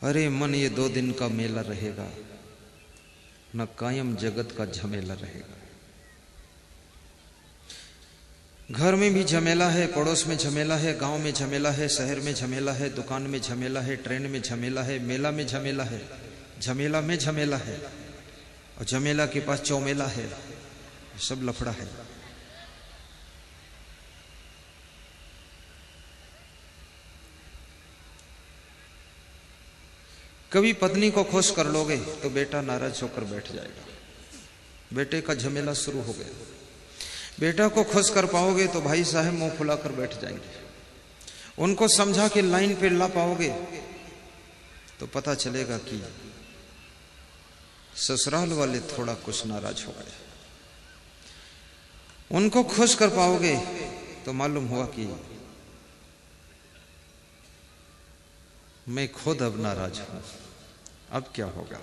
अरे मन ये 2 दिन का मेला रहेगा, न कायम जगत का झमेला रहेगा। घर में भी झमेला है, पड़ोस में झमेला है, गांव में झमेला है, शहर में झमेला है, दुकान में झमेला है, ट्रेन में झमेला है, मेला में झमेला है, झमेला में झमेला है, और झमेला के पास चौमेला है। सब लफड़ा है। कभी पत्नी को खुश कर लोगे तो बेटा नाराज होकर बैठ जाएगा, बेटे का झमेला शुरू हो गया। बेटा को खुश कर पाओगे तो भाई साहब मुंह फुलाकर बैठ जाएंगे। उनको समझा के लाइन पे ला पाओगे तो पता चलेगा कि ससुराल वाले थोड़ा कुछ नाराज हो गए। उनको खुश कर पाओगे तो मालूम हुआ कि मैं खुद अब नाराज हूं, अब क्या होगा।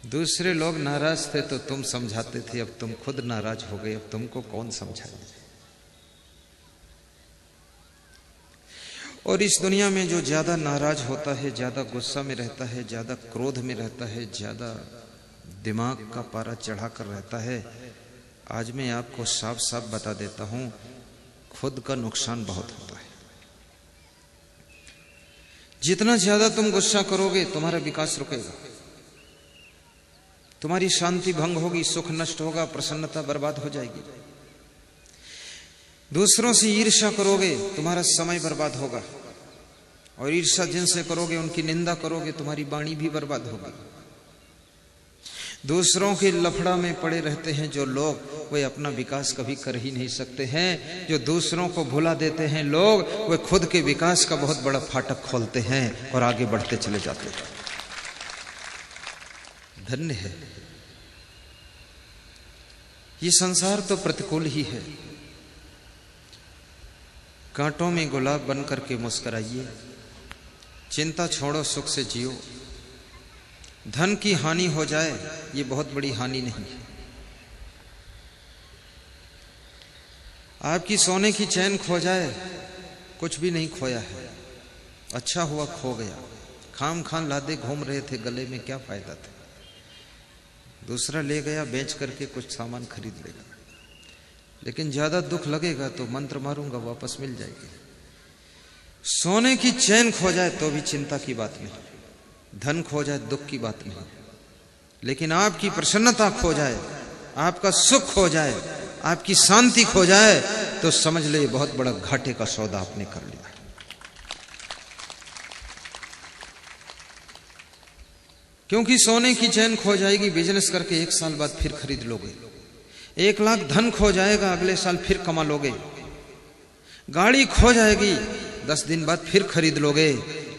दूसरे लोग नाराज थे तो तुम समझाते थे, अब तुम खुद नाराज हो गए, अब तुमको कौन समझाए। और इस दुनिया में जो ज्यादा नाराज होता है, ज्यादा गुस्सा में रहता है, ज्यादा क्रोध में रहता है, ज्यादा दिमाग का पारा चढ़ाकर रहता है, आज मैं आपको साफ साफ बता देता हूं, खुद का नुकसान बहुत होता है। जितना ज्यादा तुम गुस्सा करोगे तुम्हारा विकास रुकेगा, तुम्हारी शांति भंग होगी, सुख नष्ट होगा, प्रसन्नता बर्बाद हो जाएगी। दूसरों से ईर्ष्या करोगे तुम्हारा समय बर्बाद होगा, और ईर्ष्या जिनसे करोगे, उनकी निंदा करोगे, तुम्हारी वाणी भी बर्बाद होगी। दूसरों के लफड़ा में पड़े रहते हैं जो लोग, वे अपना विकास कभी कर ही नहीं सकते हैं। जो दूसरों को भुला देते हैं लोग, वे खुद के विकास का बहुत बड़ा फाटक खोलते हैं और आगे बढ़ते चले जाते हैं। धन्य है ये संसार, तो प्रतिकूल ही है। कांटों में गुलाब बन करके मुस्कुराइए, चिंता छोड़ो, सुख से जियो। धन की हानि हो जाए ये बहुत बड़ी हानि नहीं है। आपकी सोने की चैन खो जाए कुछ भी नहीं खोया है, अच्छा हुआ खो गया। खाम खान लादे घूम रहे थे गले में, क्या फायदा था। दूसरा ले गया, बेच करके कुछ सामान खरीद लेगा। लेकिन ज्यादा दुख लगेगा तो मंत्र मारूंगा, वापस मिल जाएगी। सोने की चैन खो जाए तो भी चिंता की बात नहीं, धन खो जाए दुख की बात नहीं। लेकिन आपकी प्रसन्नता खो जाए, आपका सुख खो जाए, आपकी शांति खो जाए तो समझ ले बहुत बड़ा घाटे का सौदा आपने कर लिया। क्योंकि सोने की चैन खो जाएगी, बिजनेस करके 1 साल बाद फिर खरीद लोगे। 1 लाख धन खो जाएगा, अगले साल फिर कमा लोगे। गाड़ी खो जाएगी, 10 दिन बाद फिर खरीद लोगे।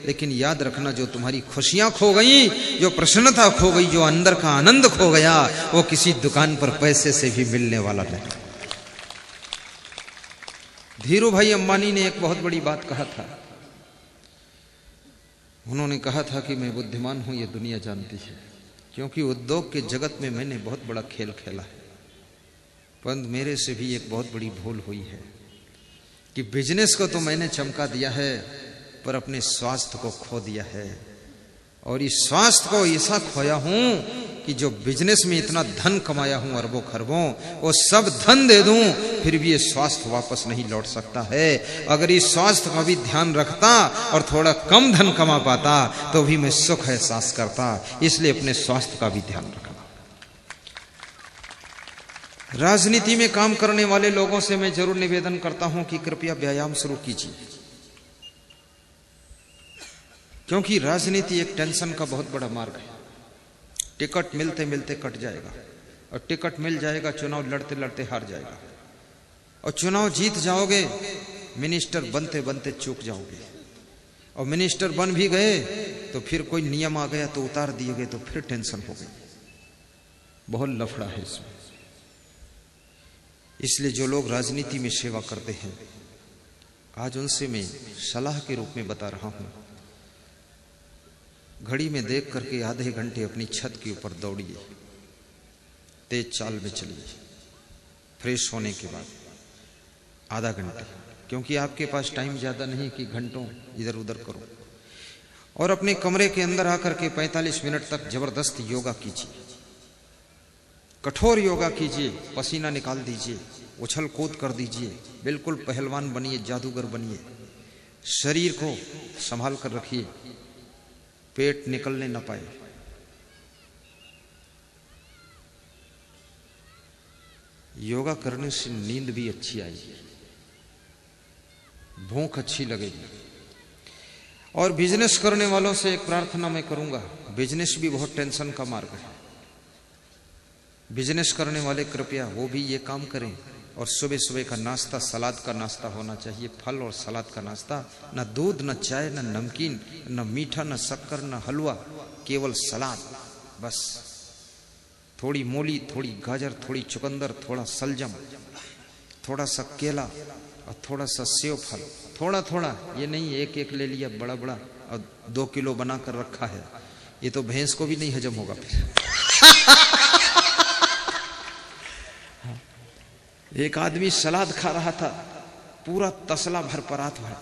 लेकिन याद रखना, जो तुम्हारी खुशियां खो गई, जो प्रसन्नता खो गई, जो अंदर का आनंद खो गया, वो किसी दुकान पर पैसे से भी मिलने वाला नहीं। धीरू भाई अंबानी ने एक बहुत बड़ी बात कहा था। उन्होंने कहा था कि मैं बुद्धिमान हूं, ये दुनिया जानती है, क्योंकि उद्योग के जगत में मैंने बहुत बड़ा खेल खेला है। परंतु मेरे से भी एक बहुत बड़ी भूल हुई है कि बिजनेस को तो मैंने चमका दिया है, पर अपने स्वास्थ्य को खो दिया है। और इस स्वास्थ्य को ऐसा खोया हूं कि जो बिजनेस में इतना धन कमाया हूं, अरबों खरबों, वो सब धन दे दूं फिर भी ये स्वास्थ्य वापस नहीं लौट सकता है। अगर इस स्वास्थ्य का भी ध्यान रखता और थोड़ा कम धन कमा पाता तो भी मैं सुख एहसास करता। इसलिए अपने स्वास्थ्य का भी ध्यान रखना। राजनीति में काम करने वाले लोगों से मैं जरूर निवेदन करता हूं कि कृपया व्यायाम शुरू कीजिए, क्योंकि राजनीति एक टेंशन का बहुत बड़ा मार्ग है। टिकट मिलते मिलते कट जाएगा, और टिकट मिल जाएगा, चुनाव लड़ते लड़ते हार जाएगा, और चुनाव जीत जाओगे, मिनिस्टर बनते बनते चूक जाओगे, और मिनिस्टर बन भी गए तो फिर कोई नियम आ गया तो उतार दिए गए तो फिर टेंशन हो गई। बहुत लफड़ा है इसमें। इसलिए जो लोग राजनीति में सेवा करते हैं, आज उनसे मैं सलाह के रूप में बता रहा हूं, घड़ी में देख करके आधे घंटे अपनी छत के ऊपर दौड़िए, तेज चाल में चलिए। फ्रेश होने के बाद आधा घंटे, क्योंकि आपके पास टाइम ज्यादा नहीं कि घंटों इधर उधर करो। और अपने कमरे के अंदर आकर के 45 मिनट तक जबरदस्त योगा कीजिए, कठोर योगा कीजिए, पसीना निकाल दीजिए, उछल कूद कर दीजिए, बिल्कुल पहलवान बनिए, जादूगर बनिए। शरीर को संभाल कर रखिए, पेट निकलने न पाए। योगा करने से नींद भी अच्छी आएगी, भूख अच्छी लगेगी। और बिजनेस करने वालों से एक प्रार्थना मैं करूंगा, बिजनेस भी बहुत टेंशन का मार्ग है। बिजनेस करने वाले कृपया वो भी ये काम करें। और सुबह सुबह का नाश्ता सलाद का नाश्ता होना चाहिए, फल और सलाद का नाश्ता, न दूध न चाय न नमकीन न मीठा न शक्कर न हलवा, केवल सलाद बस। थोड़ी मूली, थोड़ी गाजर, थोड़ी चुकंदर, थोड़ा सलजम, थोड़ा सा केला और थोड़ा सा सेव फल, थोड़ा थोड़ा, ये नहीं एक एक ले लिया बड़ा बड़ा और 2 किलो बना कर रखा है। ये तो भैंस को भी नहीं हजम होगा फिर। एक आदमी सलाद खा रहा था, पूरा तसला भर परात भर,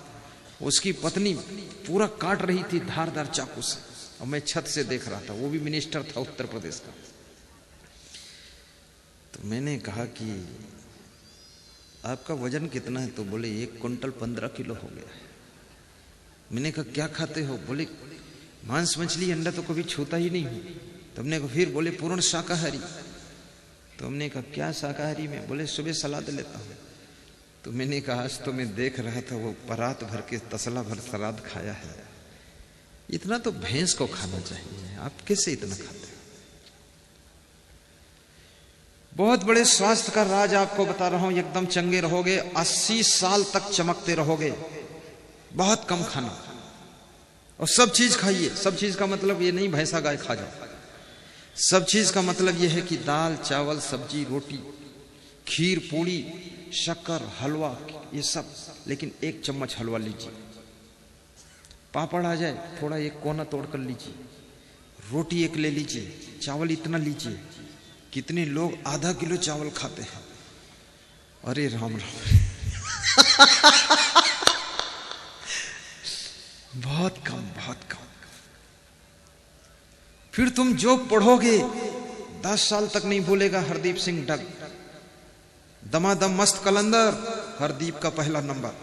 उसकी पत्नी पूरा काट रही थी धारदार चाकू से, और मैं छत से देख रहा था। वो भी मिनिस्टर था उत्तर प्रदेश का। तो मैंने कहा कि आपका वजन कितना है? तो बोले 1 कुंटल 15 किलो हो गया है। मैंने कहा क्या खाते हो? बोले मांस मछली अंडा तो कभी छूता ही नहीं हूं। तो हमने कहा फिर? बोले पूर्ण शाकाहारी। तो हमने कहा क्या शाकाहारी में? बोले सुबह सलाद लेता हूं। तो मैंने कहा आज तो मैं देख रहा था वो परात भर के तसला भर सलाद खाया है। इतना तो भैंस को खाना चाहिए, आप कैसे इतना खाते हो? बहुत बड़े स्वास्थ्य का राज आपको बता रहा हूं, एकदम चंगे रहोगे, 80 साल तक चमकते रहोगे। बहुत कम खाना और सब चीज खाइए। सब चीज का मतलब ये नहीं भैंसा गाय खा जाओ। सब चीज का मतलब यह है कि दाल चावल सब्जी रोटी खीर पूड़ी शक्कर हलवा ये सब, लेकिन 1 चम्मच हलवा लीजिए। पापड़ आ जाए थोड़ा 1 कोना तोड़ कर लीजिए। रोटी 1 ले लीजिए, चावल इतना लीजिए। कितने लोग आधा किलो चावल खाते हैं। अरे राम राम। बहुत कम, बहुत कम। फिर तुम जो पढ़ोगे 10 साल तक नहीं भूलेगा। हरदीप सिंह डग, दमादम मस्त कलंदर, हरदीप का पहला नंबर।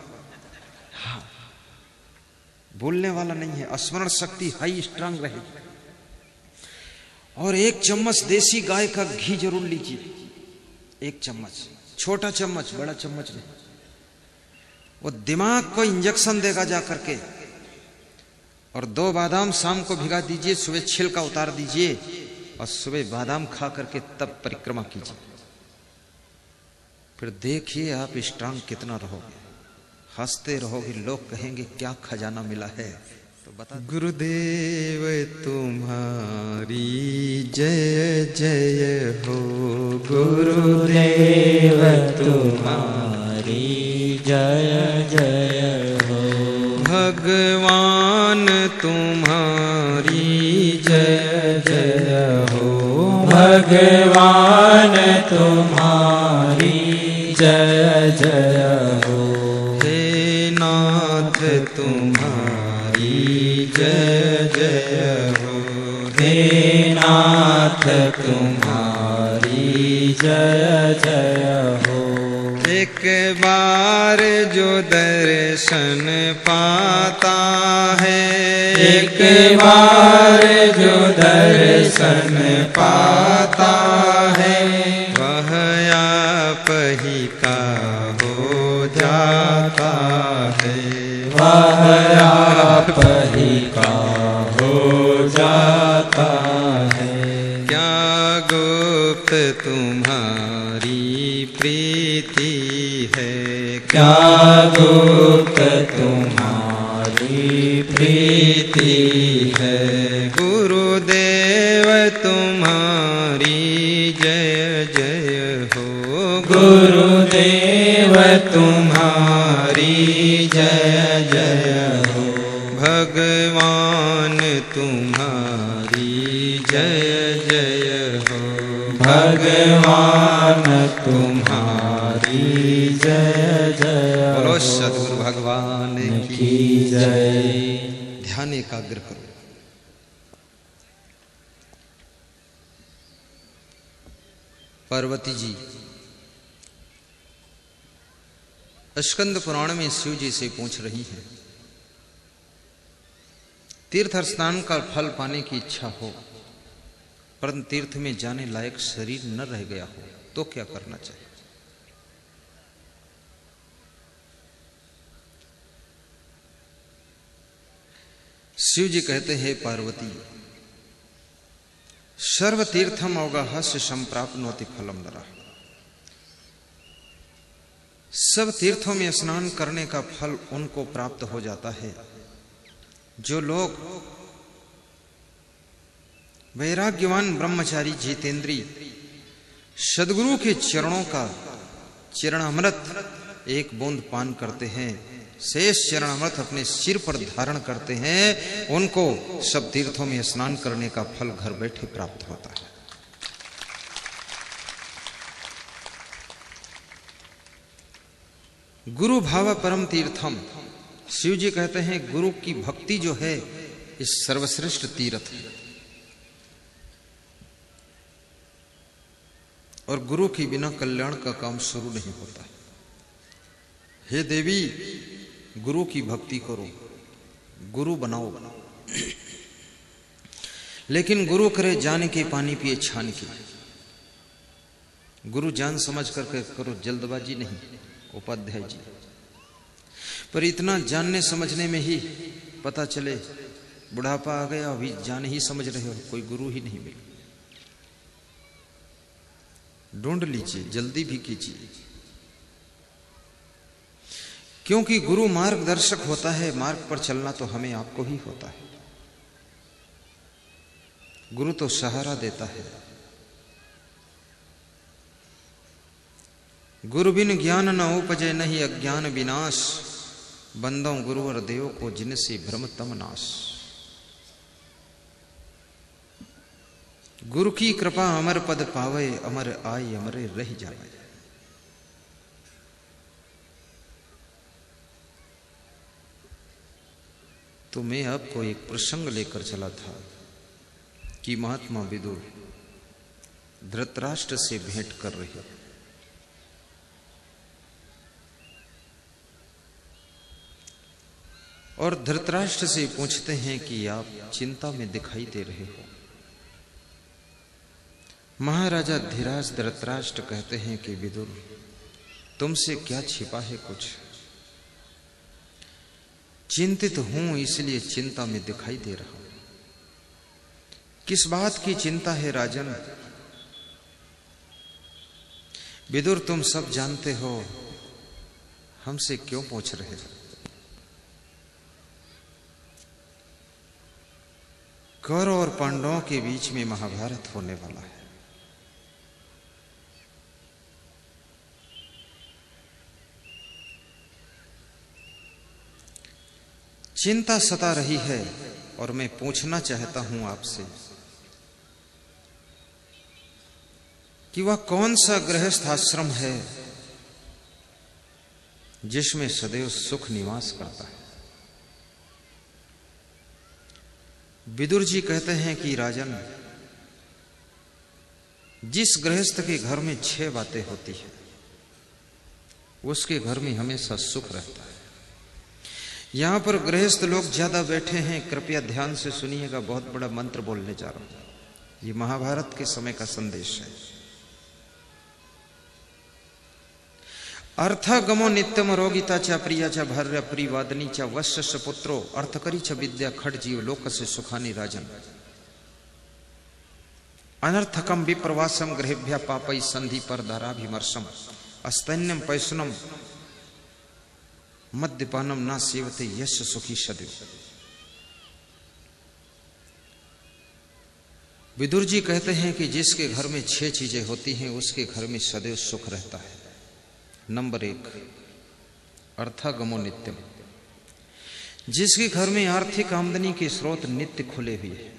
हाँ, भूलने वाला नहीं है। स्मरण शक्ति हाई स्ट्रांग रहेगी। और 1 चम्मच देसी गाय का घी जरूर लीजिए। 1 चम्मच, छोटा चम्मच, बड़ा चम्मच नहीं। वो दिमाग को इंजेक्शन देगा जा करके। और 2 बादाम शाम को भिगा दीजिए, सुबह छिलका उतार दीजिए और सुबह बादाम खा करके तब परिक्रमा कीजिए। फिर देखिए आप स्ट्रांग कितना रहोगे, हंसते रहोगे। लोग कहेंगे क्या खजाना मिला है। तो बता, गुरुदेव तुम्हारी जय जय हो, गुरुदेव तुम्हारी जय जय हो, भगवान तुम्हारी जय जय हो, भगवान तुम्हारी जय जय हो, हे नाथ तुम्हारी जय जय हो, हे नाथ तुम्हारी जय जय हो। एक बार जो दर्शन पाता है, एक बार जो दर्शन पाता है, वह आप ही का हो जाता है, वह आप ही का हो जाता है। क्या गुप्त तुम्हारी प्रीति है, क्या गुप्त तुम्हारी प्रीति है, गुरुदेव तुम्हारी जय जय हो, गुरुदेव तुम्हारी जय जय हो, भगवान तुम्हारी जय जय हो, भगवान तुम्हारी जय जय हो। बोलो सद्गुरु भगवान की जय। ध्यान एकाग्र करो। पार्वती जी स्कंद पुराण में शिव जी से पूछ रही हैं, तीर्थ स्नान का फल पाने की इच्छा हो, परंतु तीर्थ में जाने लायक शरीर न रह गया हो, तो क्या करना चाहिए? शिव जी कहते हैं, पार्वती, सर्व तीर्थम अवगाहस्य संप्राप्नोति फलम नरः। सब तीर्थों में स्नान करने का फल उनको प्राप्त हो जाता है जो लोग वैराग्यवान ब्रह्मचारी जितेंद्री सदगुरु के चरणों का चरणामृत एक बूंद पान करते हैं, शेष चरणामृत अपने सिर पर धारण करते हैं, उनको सब तीर्थों में स्नान करने का फल घर बैठे प्राप्त होता है। गुरु भाव परम तीर्थम। शिव जी कहते हैं, गुरु की भक्ति जो है इस सर्वश्रेष्ठ तीर्थ है, और गुरु के बिना कल्याण का काम शुरू नहीं होता है। हे देवी, गुरु की भक्ति करो, गुरु बनाओ, लेकिन गुरु करे जान के पानी पिए छान के। गुरु जान समझ करके करो, जल्दबाजी नहीं। उपाध्याय जी, पर इतना जानने समझने में ही पता चले बुढ़ापा आ गया, अभी जान ही समझ रहे हो, कोई गुरु ही नहीं मिले। ढूंढ लीजिए, जल्दी भी कीजिए, क्योंकि गुरु मार्गदर्शक होता है। मार्ग पर चलना तो हमें आपको ही होता है। गुरु तो सहारा देता है। गुरु बिन ज्ञान न उपजे, नहीं अज्ञान विनाश। बंदों गुरुवर देव को, जिनसे भ्रम तम नाश। गुरु की कृपा अमर पद पावे, अमर आई अमरे रह जावे। तो मैं आपको एक प्रसंग लेकर चला था कि महात्मा विदुर धृतराष्ट्र से भेंट कर रहे हैं, और धृतराष्ट्र से पूछते हैं कि आप चिंता में दिखाई दे रहे हो। महाराजा धीराज धृतराष्ट्र कहते हैं कि विदुर, तुमसे क्या छिपा है कुछ? चिंतित हूं, इसलिए चिंता में दिखाई दे रहा हूं। किस बात की चिंता है राजन? विदुर, तुम सब जानते हो, हमसे क्यों पूछ रहे हो? कौरव और पांडवों के बीच में महाभारत होने वाला है। चिंता सता रही है, और मैं पूछना चाहता हूं आपसे कि वह कौन सा गृहस्थ आश्रम है जिसमें सदैव सुख निवास करता है? विदुर जी कहते हैं कि राजन, जिस गृहस्थ के घर में 6 बातें होती है, उसके घर में हमेशा सुख रहता है। यहां पर गृहस्थ लोग ज्यादा बैठे हैं, कृपया ध्यान से सुनिएगा, बहुत बड़ा मंत्र बोलने जा रहा हूं। ये महाभारत के समय का संदेश है। अर्थगमो नित्यम रोगिता च प्रिया च भार्य प्रिवादनी च वश्य पुत्रो अर्थकरी च विद्या खट जीव लोक से सुखानी राजन। अनर्थकम विप्रवासम गृहेभ्य पापई संधि पर धाराभिमर्शम अस्तन्यम पैसुनम मद्यपानम ना सेवते यश सुखी सदैव। विदुर जी कहते हैं कि जिसके घर में 6 चीजें होती हैं, उसके घर में सदैव सुख रहता है। नंबर 1, अर्थगमो नित्यम। जिसके घर में आर्थिक आमदनी के स्रोत नित्य खुले हुए हैं,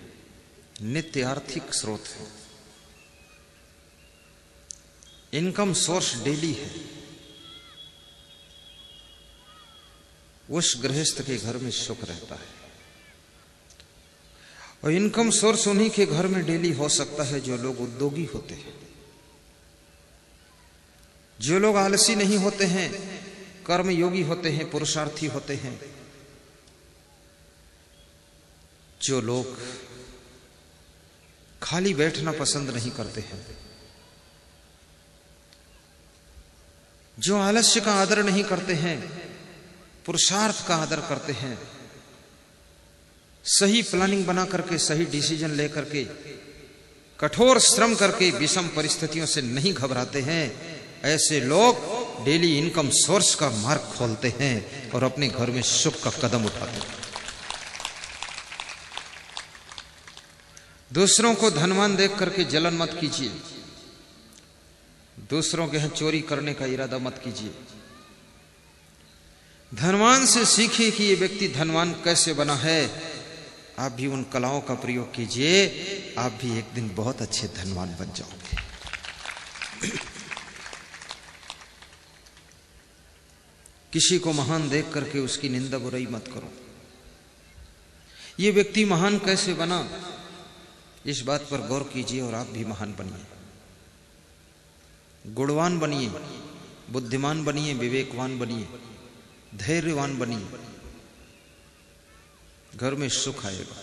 नित्य आर्थिक स्रोत है, इनकम सोर्स डेली है, उस गृहस्थ के घर में सुख रहता है। और इनकम सोर्स उन्हीं के घर में डेली हो सकता है जो लोग उद्योगी होते हैं, जो लोग आलसी नहीं होते हैं, कर्मयोगी होते हैं, पुरुषार्थी होते हैं, जो लोग खाली बैठना पसंद नहीं करते हैं, जो आलस्य का आदर नहीं करते हैं, पुरुषार्थ का आदर करते हैं, सही प्लानिंग बना करके, सही डिसीजन लेकर के, कठोर श्रम करके विषम परिस्थितियों से नहीं घबराते हैं, ऐसे लोग डेली इनकम सोर्स का मार्ग खोलते हैं और अपने घर में सुख का कदम उठाते हैं। दूसरों को धनवान देख करके जलन मत कीजिए, दूसरों के यहां चोरी करने का इरादा मत कीजिए। धनवान से सीखिए कि ये व्यक्ति धनवान कैसे बना है, आप भी उन कलाओं का प्रयोग कीजिए, आप भी एक दिन बहुत अच्छे धनवान बन जाओगे। किसी को महान देख करके उसकी निंदा बुराई मत करो। ये व्यक्ति महान कैसे बना, इस बात पर गौर कीजिए और आप भी महान बनिए, गुणवान बनिए, बुद्धिमान बनिए, विवेकवान बनिए, धैर्यवान बनिए, घर में सुख आएगा।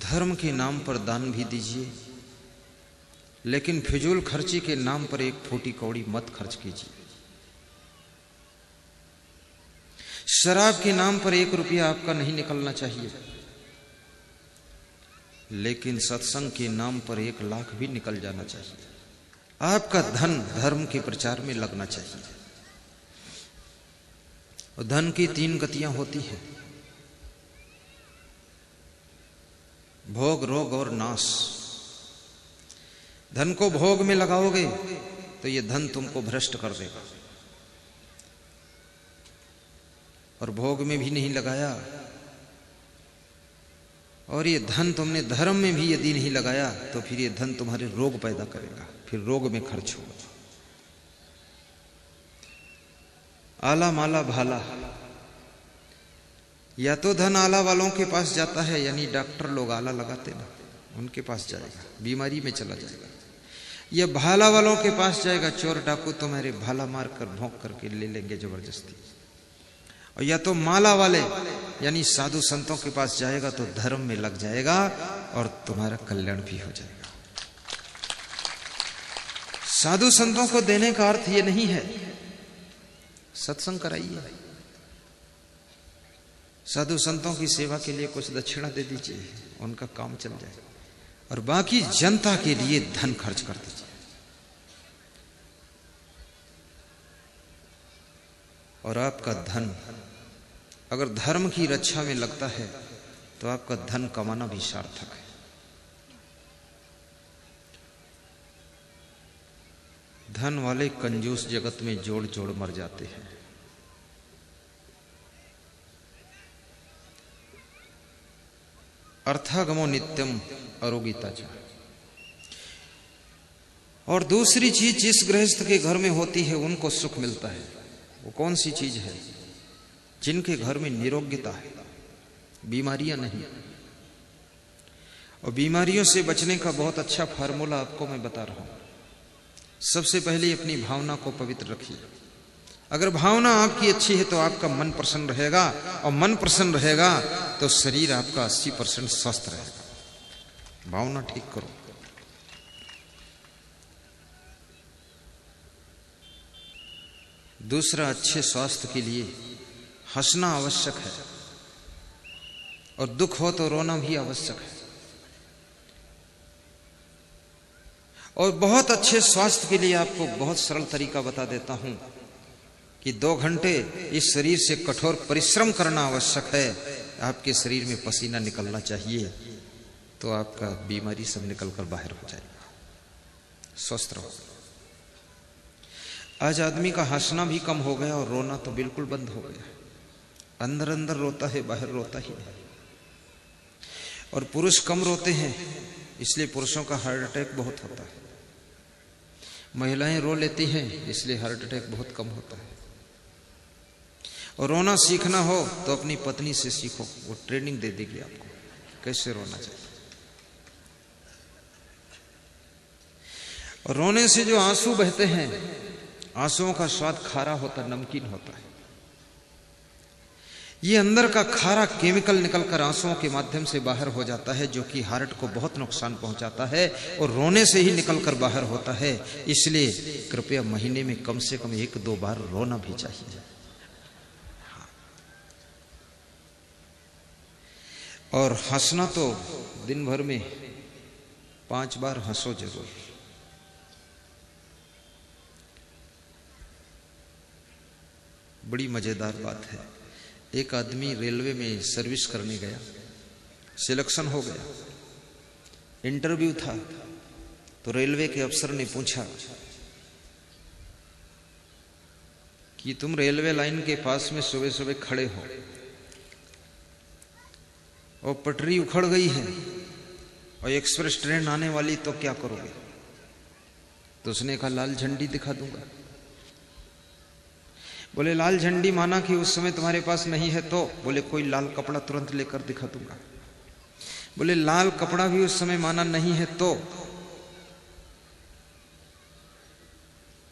धर्म के नाम पर दान भी दीजिए, लेकिन फिजूल खर्ची के नाम पर एक फूटी कौड़ी मत खर्च कीजिए। शराब के नाम पर 1 रुपया आपका नहीं निकलना चाहिए, लेकिन सत्संग के नाम पर 1 लाख भी निकल जाना चाहिए। आपका धन धर्म के प्रचार में लगना चाहिए। और धन की 3 गतियां होती हैं, भोग, रोग और नाश। धन को भोग में लगाओगे तो ये धन तुमको भ्रष्ट कर देगा, और भोग में भी नहीं लगाया और ये धन तुमने धर्म में भी यदि नहीं लगाया तो फिर ये धन तुम्हारे रोग पैदा करेगा, फिर रोग में खर्च होगा। आला माला भाला, या तो धन आला वालों के पास जाता है, यानी डॉक्टर लोग आला लगाते ना, उनके पास जाएगा, बीमारी में चला जाएगा। या भाला वालों के पास जाएगा, चोर डाकू तुम्हारे भाला मार कर भोंक करके ले लेंगे जबरदस्ती। और या तो माला वाले यानी साधु संतों के पास जाएगा तो धर्म में लग जाएगा और तुम्हारा कल्याण भी हो जाएगा। साधु संतों को देने का अर्थ ये नहीं है सत्संग कराइए, साधु संतों की सेवा के लिए कुछ दक्षिणा दे दीजिए, उनका काम चल जाएगा, और बाकी जनता के लिए धन खर्च कर दीजिए। और आपका धन अगर धर्म की रक्षा में लगता है तो आपका धन कमाना भी सार्थक है। धन वाले कंजूस जगत में जोड़ जोड़ मर जाते हैं। अर्थागमो नित्यम अरोगिता च। और दूसरी चीज जिस गृहस्थ के घर में होती है उनको सुख मिलता है। वो कौन सी चीज है? जिनके घर में निरोग्यता है, बीमारियां नहीं। और बीमारियों से बचने का बहुत अच्छा फार्मूला आपको मैं बता रहा हूं। सबसे पहले अपनी भावना को पवित्र रखिए। अगर भावना आपकी अच्छी है तो आपका मन प्रसन्न रहेगा, और मन प्रसन्न रहेगा तो शरीर आपका 80% स्वस्थ रहेगा। भावना ठीक करो। दूसरा, अच्छे स्वास्थ्य के लिए हंसना आवश्यक है, और दुख हो तो रोना भी आवश्यक है। और बहुत अच्छे स्वास्थ्य के लिए आपको बहुत सरल तरीका बता देता हूं कि 2 घंटे इस शरीर से कठोर परिश्रम करना आवश्यक है। आपके शरीर में पसीना निकलना चाहिए, तो आपका बीमारी सब निकलकर बाहर हो जाएगा, स्वस्थ रहो। आज आदमी का हंसना भी कम हो गया और रोना तो बिल्कुल बंद हो गया। अंदर अंदर रोता है, बाहर रोता ही नहीं। और पुरुष कम रोते हैं, इसलिए पुरुषों का हार्ट अटैक बहुत होता है। महिलाएं रो लेती हैं, इसलिए हार्ट अटैक बहुत कम होता है। और रोना सीखना हो तो अपनी पत्नी से सीखो, वो ट्रेनिंग दे देगी आपको कैसे रोना चाहिए। और रोने से जो आंसू बहते हैं, आंसुओं का स्वाद खारा होता, नमकीन होता है। ये अंदर का खारा केमिकल निकलकर आंसुओं के माध्यम से बाहर हो जाता है, जो कि हार्ट को बहुत नुकसान पहुंचाता है और रोने से ही निकलकर बाहर होता है। इसलिए कृपया महीने में कम से कम 1-2 बार रोना भी चाहिए। और हंसना तो दिन भर में 5 बार हंसो जरूर। बड़ी मजेदार बात है, एक आदमी रेलवे में सर्विस करने गया, सिलेक्शन हो गया, इंटरव्यू था। तो रेलवे के अफसर ने पूछा कि तुम रेलवे लाइन के पास में सुबह सुबह खड़े हो और पटरी उखड़ गई है और एक्सप्रेस ट्रेन आने वाली, तो क्या करोगे? तो उसने कहा लाल झंडी दिखा दूंगा। बोले लाल झंडी माना कि उस समय तुम्हारे पास नहीं है तो? बोले कोई लाल कपड़ा तुरंत लेकर दिखा दूंगा। बोले लाल कपड़ा भी उस समय माना नहीं है तो?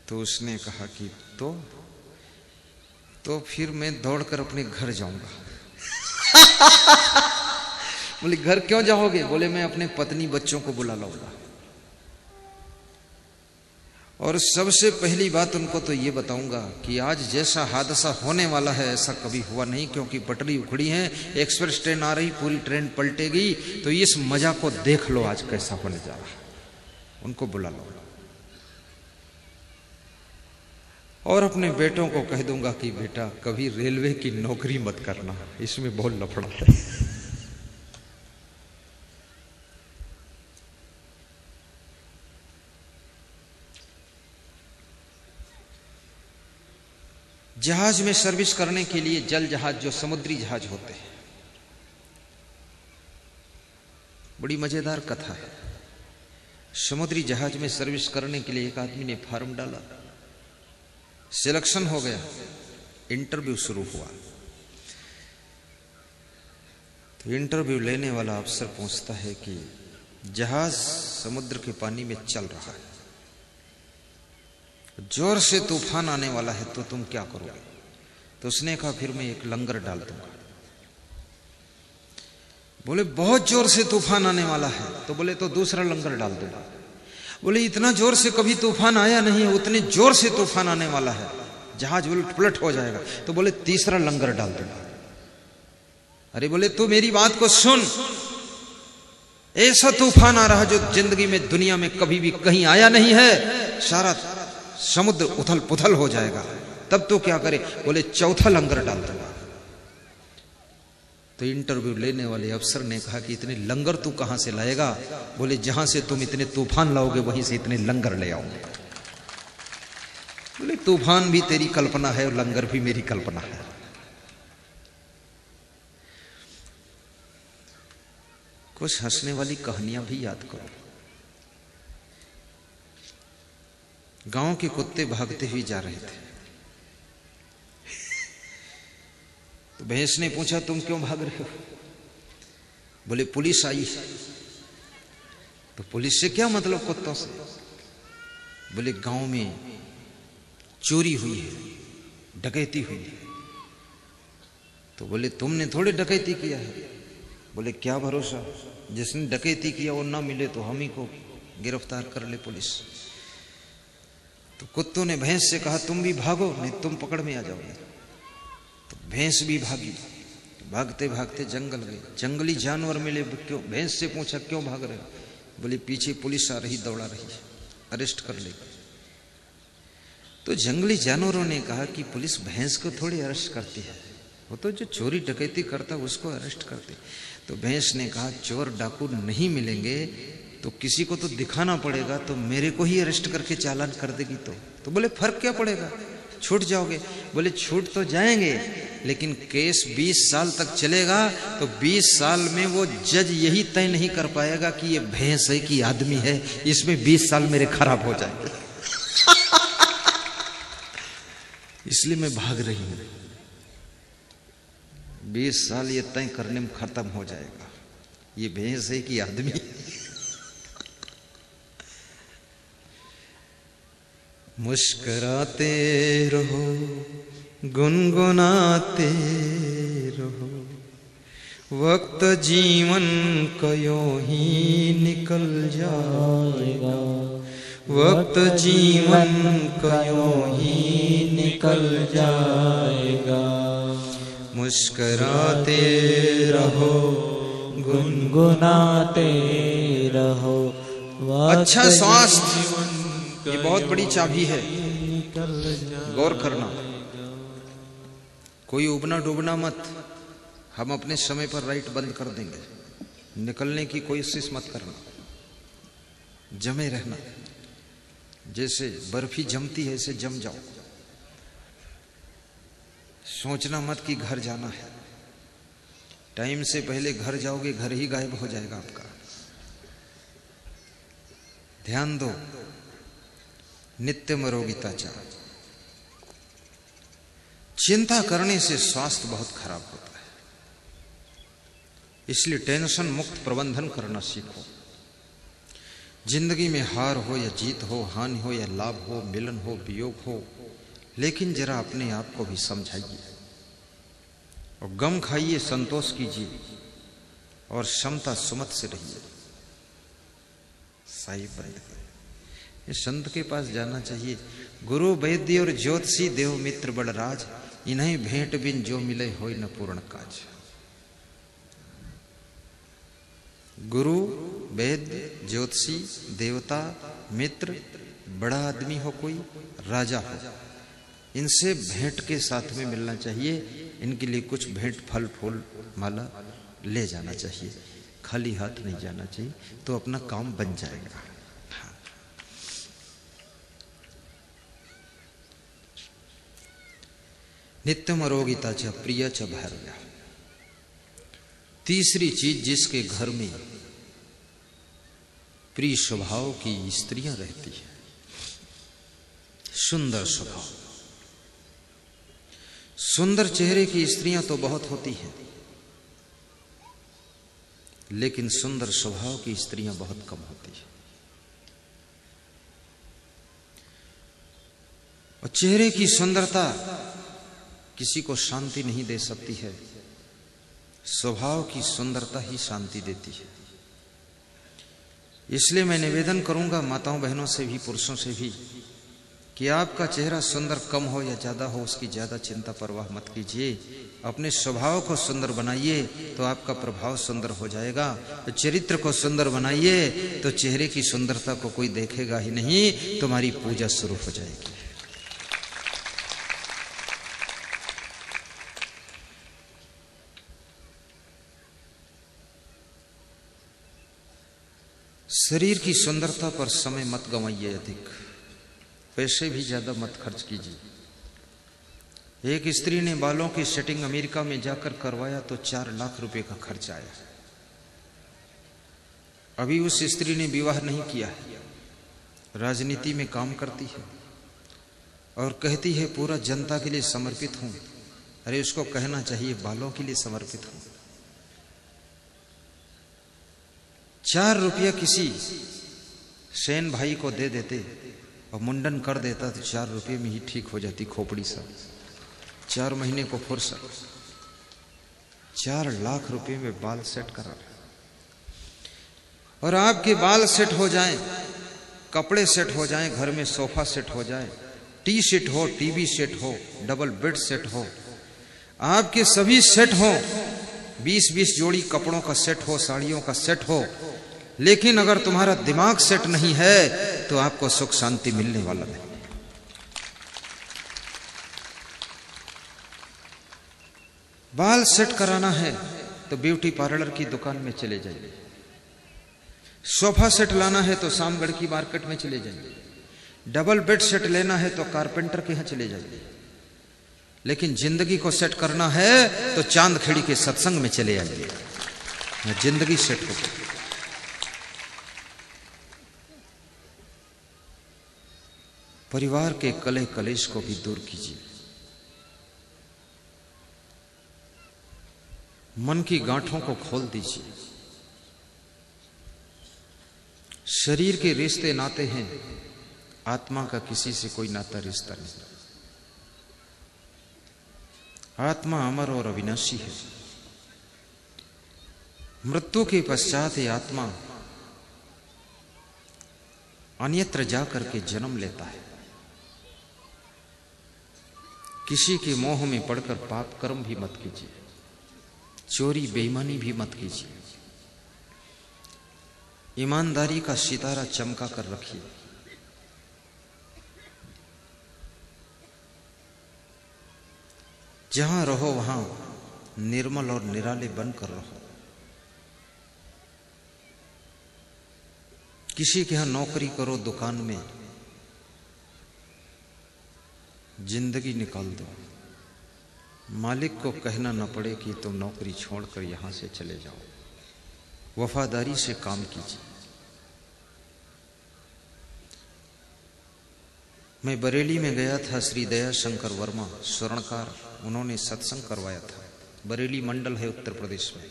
तो उसने कहा कि तो फिर मैं दौड़कर अपने घर जाऊंगा। बोले घर क्यों जाओगे? बोले मैं अपने पत्नी बच्चों को बुला लाऊंगा। और सबसे पहली बात उनको तो ये बताऊंगा कि आज जैसा हादसा होने वाला है ऐसा कभी हुआ नहीं, क्योंकि पटरी उखड़ी है, एक्सप्रेस ट्रेन आ रही, पूरी ट्रेन पलटेगी, तो इस मजा को देख लो आज कैसा होने जा रहा है। उनको बुला लो। और अपने बेटों को कह दूंगा कि बेटा कभी रेलवे की नौकरी मत करना, इसमें बहुत लफड़ा है। जहाज में सर्विस करने के लिए जल जहाज, जो समुद्री जहाज होते हैं, बड़ी मजेदार कथा है। समुद्री जहाज में सर्विस करने के लिए एक आदमी ने फॉर्म डाला, सिलेक्शन हो गया, इंटरव्यू शुरू हुआ। तो इंटरव्यू लेने वाला अफसर पूछता है कि जहाज समुद्र के पानी में चल रहा है, जोर से तूफान आने वाला है, तो तुम क्या करोगे? तो उसने कहा फिर मैं एक लंगर डाल दूंगा। बोले बहुत जोर से तूफान आने वाला है, तो बोले तो दूसरा लंगर डाल दूंगा। बोले इतना जोर से कभी तूफान आया नहीं है, उतने जोर से तूफान आने वाला है, जहाज उलट पुलट हो जाएगा, तो बोले तीसरा लंगर डाल दूंगा। अरे बोले तू मेरी बात को सुन, ऐसा तूफान आ रहा जो जिंदगी में दुनिया में कभी भी कहीं आया नहीं है, सारा समुद्र उथल पुथल हो जाएगा, तब तो क्या करे? बोले चौथा लंगर डाल दूंगा। तो इंटरव्यू लेने वाले अफसर ने कहा कि इतने लंगर तू कहां से लाएगा? बोले जहां से तुम इतने तूफान लाओगे वहीं से इतने लंगर ले आऊंगा। बोले तूफान भी तेरी कल्पना है और लंगर भी मेरी कल्पना है। कुछ हंसने वाली कहानियां भी याद करो। गांव के कुत्ते भागते हुए जा रहे थे, तो भैंस ने पूछा तुम क्यों भाग रहे हो? बोले पुलिस आई। तो पुलिस से क्या मतलब कुत्तों से? बोले गांव में चोरी हुई है, डकैती हुई है। तो बोले तुमने थोड़े डकैती किया है। बोले क्या भरोसा, जिसने डकैती किया वो ना मिले तो हम ही को गिरफ्तार कर ले पुलिस। तो कुत्तों ने भैंस से कहा तुम भी भागो, नहीं तुम पकड़ में आ जाओगे। तो भैंस भी भागी, भागते भागते जंगल गए, जंगली जानवर मिले। क्यों? भैंस से पूछा क्यों भाग रहे हो? बोले पीछे पुलिस आ रही, दौड़ा रही है, अरेस्ट कर ले। तो जंगली जानवरों ने कहा कि पुलिस भैंस को थोड़ी अरेस्ट करती है, वो तो जो चोरी डकैती करता उसको अरेस्ट करती। तो भैंस ने कहा चोर डाकू नहीं मिलेंगे तो किसी को तो दिखाना पड़ेगा, तो मेरे को ही अरेस्ट करके चालान कर देगी। तो बोले फर्क क्या पड़ेगा, छूट जाओगे। बोले छूट तो जाएंगे, लेकिन केस 20 साल तक चलेगा, तो 20 साल में वो जज यही तय नहीं कर पाएगा कि ये भैंस है कि आदमी है, इसमें 20 साल मेरे खराब हो जाएंगे। इसलिए मैं भाग रही हूं। 20 साल ये तय करने में खत्म हो जाएगा ये भैंस है कि आदमी। मुस्कुराते रहो गुनगुनाते रहो, वक्त जीवन का यूं ही निकल जाएगा, वक्त जीवन का यूं ही निकल जाएगा। मुस्कुराते रहो गुनगुनाते रहो। अच्छा स्वास्थ्य ये बहुत बड़ी चाबी है, गौर करना। कोई उबना डूबना मत। हम अपने समय पर राइट बंद कर देंगे, निकलने की कोशिश मत करना, जमे रहना। जैसे बर्फी जमती है ऐसे जम जाओ। सोचना मत कि घर जाना है, टाइम से पहले घर जाओगे घर ही गायब हो जाएगा आपका। ध्यान दो, नित्यम रोगिताचा। चिंता करने से स्वास्थ्य बहुत खराब होता है, इसलिए टेंशन मुक्त प्रबंधन करना सीखो। जिंदगी में हार हो या जीत हो, हानि हो या लाभ हो, मिलन हो वियोग हो, लेकिन जरा अपने आप को भी समझाइए और गम खाइए, संतोष कीजिए और समता सुमत से रहिए। साहिब बने ये संत के पास जाना चाहिए। गुरु वैद्य और ज्योतिषी देव मित्र बड़राज, इन्हें भेंट बिन जो मिले होय न पूर्ण काज। गुरु वैद्य ज्योतिषी देवता मित्र, बड़ा आदमी हो कोई, राजा हो, इनसे भेंट के साथ में मिलना चाहिए। इनके लिए कुछ भेंट फल फूल माला ले जाना चाहिए, खाली हाथ नहीं जाना चाहिए, तो अपना काम बन जाएगा। नित्यम अरोगिता च प्रिय च भार्या। तीसरी चीज, जिसके घर में प्रिय स्वभाव की स्त्रियां रहती है, सुंदर स्वभाव। सुंदर चेहरे की स्त्रियां तो बहुत होती हैं, लेकिन सुंदर स्वभाव की स्त्रियां बहुत कम होती हैं। और चेहरे की सुंदरता किसी को शांति नहीं दे सकती है, स्वभाव की सुंदरता ही शांति देती है। इसलिए मैं निवेदन करूंगा माताओं बहनों से भी पुरुषों से भी कि आपका चेहरा सुंदर कम हो या ज्यादा हो, उसकी ज्यादा चिंता परवाह मत कीजिए। अपने स्वभाव को सुंदर बनाइए तो आपका प्रभाव सुंदर हो जाएगा। तो चरित्र को सुंदर बनाइए तो चेहरे की सुंदरता को कोई देखेगा ही नहीं, तुम्हारी पूजा शुरू हो जाएगी। शरीर की सुंदरता पर समय मत गंवाइए, अधिक पैसे भी ज्यादा मत खर्च कीजिए। एक स्त्री ने बालों की सेटिंग अमेरिका में जाकर करवाया तो 4 लाख रुपए का खर्च आया। अभी उस स्त्री ने विवाह नहीं किया है, राजनीति में काम करती है और कहती है पूरा जनता के लिए समर्पित हूं। अरे उसको कहना चाहिए बालों के लिए समर्पित हूं। 4 रुपया किसी सेन भाई को दे देते और मुंडन कर देता तो 4 रुपये में ही ठीक हो जाती खोपड़ी सब। 4 महीने को फुर्सत, 4 लाख रुपए में बाल सेट करा। और आपके बाल सेट हो जाएं, कपड़े सेट हो जाएं, घर में सोफा सेट हो जाए, टी सेट हो, टीवी सेट हो, डबल बेड सेट हो, आपके सभी सेट हो, 20-20 जोड़ी कपड़ों का सेट हो, साड़ियों का सेट हो, लेकिन अगर तुम्हारा दिमाग सेट नहीं है तो आपको सुख शांति मिलने वाला नहीं। बाल सेट कराना है तो ब्यूटी पार्लर की दुकान में चले जाइए। सोफा सेट लाना है तो सामगढ़ की मार्केट में चले जाइए। डबल बेड सेट लेना है तो कारपेंटर के यहां चले जाइए। लेकिन जिंदगी को सेट करना है तो चांदखेड़ी के सत्संग में चले आइए, जिंदगी सेट हो। परिवार के कलह कलेश को भी दूर कीजिए। मन की गांठों को खोल दीजिए। शरीर के रिश्ते नाते हैं, आत्मा का किसी से कोई नाता रिश्ता नहीं। आत्मा अमर और अविनाशी है। मृत्यु के पश्चात ये आत्मा अन्यत्र जाकर के जन्म लेता है। किसी के मोह में पड़कर पाप कर्म भी मत कीजिए, चोरी बेईमानी भी मत कीजिए। ईमानदारी का सितारा चमका कर रखिए। जहां रहो वहां निर्मल और निराले बनकर रहो। किसी के यहां नौकरी करो, दुकान में जिंदगी निकाल दो। मालिक को कहना न पड़े कि तुम नौकरी छोड़कर यहां से चले जाओ। वफादारी से काम कीजिए। मैं बरेली में गया था, श्री दया शंकर वर्मा स्वर्णकार, उन्होंने सत्संग करवाया था। बरेली मंडल है उत्तर प्रदेश में।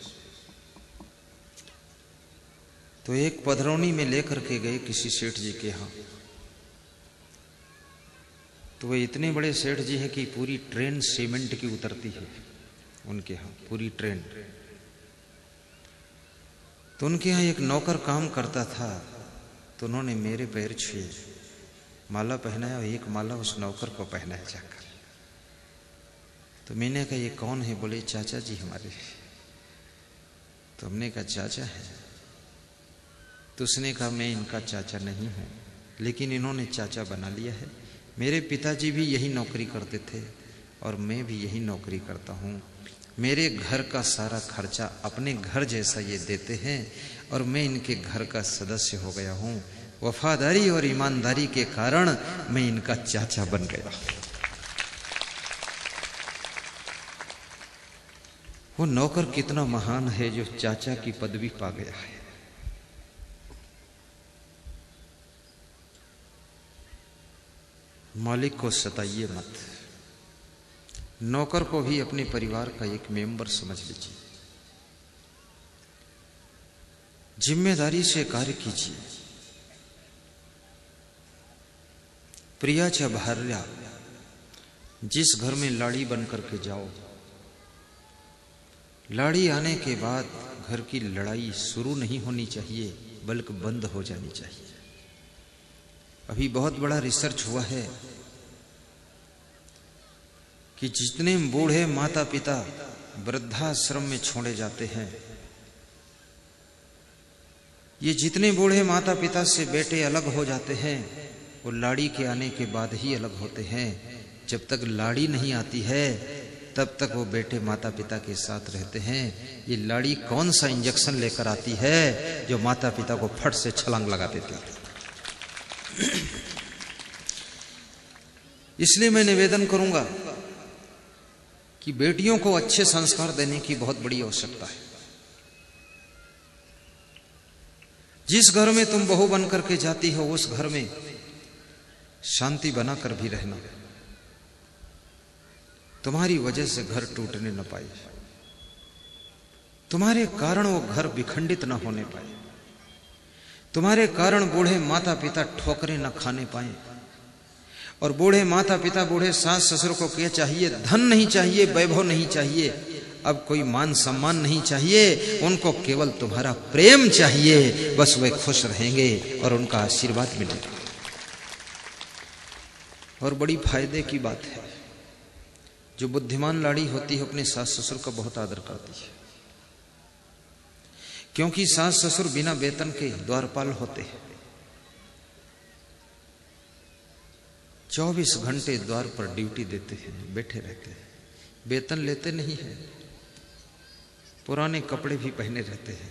तो एक पधरौनी में लेकर के गए किसी सेठ जी के यहां। तो वे इतने बड़े सेठ जी हैं कि पूरी ट्रेन सीमेंट की उतरती है उनके यहां, पूरी ट्रेन। तो उनके यहां एक नौकर काम करता था। तो उन्होंने मेरे पैर छुए, माला पहनाया, एक माला उस नौकर को पहनाया जाकर। तो मैंने कहा ये कौन है? बोले चाचा जी हमारे। तो हमने कहा चाचा है? तो उसने कहा मैं इनका चाचा नहीं हूं, लेकिन इन्होंने चाचा बना लिया है। मेरे पिताजी भी यही नौकरी करते थे और मैं भी यही नौकरी करता हूं। मेरे घर का सारा खर्चा अपने घर जैसा ये देते हैं और मैं इनके घर का सदस्य हो गया हूं। वफादारी और ईमानदारी के कारण मैं इनका चाचा बन गया। वो नौकर कितना महान है जो चाचा की पदवी पा गया है। मालिक को सताइए मत। नौकर को भी अपने परिवार का एक मेंबर समझ लीजिए। जिम्मेदारी से कार्य कीजिए। प्रिया च भार्या, जिस घर में लाड़ी बन करके जाओ, लाड़ी आने के बाद घर की लड़ाई शुरू नहीं होनी चाहिए बल्कि बंद हो जानी चाहिए। अभी बहुत बड़ा रिसर्च हुआ है कि जितने बूढ़े माता पिता वृद्धाश्रम में छोड़े जाते हैं, ये जितने बूढ़े माता पिता से बेटे अलग हो जाते हैं, वो लाड़ी के आने के बाद ही अलग होते हैं। जब तक लाड़ी नहीं आती है तब तक वो बेटे माता पिता के साथ रहते हैं। ये लाड़ी कौन सा इंजेक्शन लेकर आती है जो माता पिता को फट से छलांग लगा देती है। इसलिए मैं निवेदन करूंगा कि बेटियों को अच्छे संस्कार देने की बहुत बड़ी आवश्यकता है। जिस घर में तुम बहू बन करके जाती हो उस घर में शांति बनाकर भी रहना। तुम्हारी वजह से घर टूटने न पाए, तुम्हारे कारण वो घर विखंडित न होने पाए, तुम्हारे कारण बूढ़े माता पिता ठोकरें न खाने पाए। और बूढ़े माता पिता, बूढ़े सास ससुर को क्या चाहिए? धन नहीं चाहिए, वैभव नहीं चाहिए, अब कोई मान सम्मान नहीं चाहिए, उनको केवल तुम्हारा प्रेम चाहिए। बस वे खुश रहेंगे और उनका आशीर्वाद मिलेगा। और बड़ी फायदे की बात है, जो बुद्धिमान लाड़ी होती है अपने सास ससुर का बहुत आदर करती है, क्योंकि सास ससुर बिना वेतन के द्वारपाल होते हैं। 24 घंटे द्वार पर ड्यूटी देते हैं, बैठे रहते हैं, वेतन लेते नहीं है, पुराने कपड़े भी पहने रहते हैं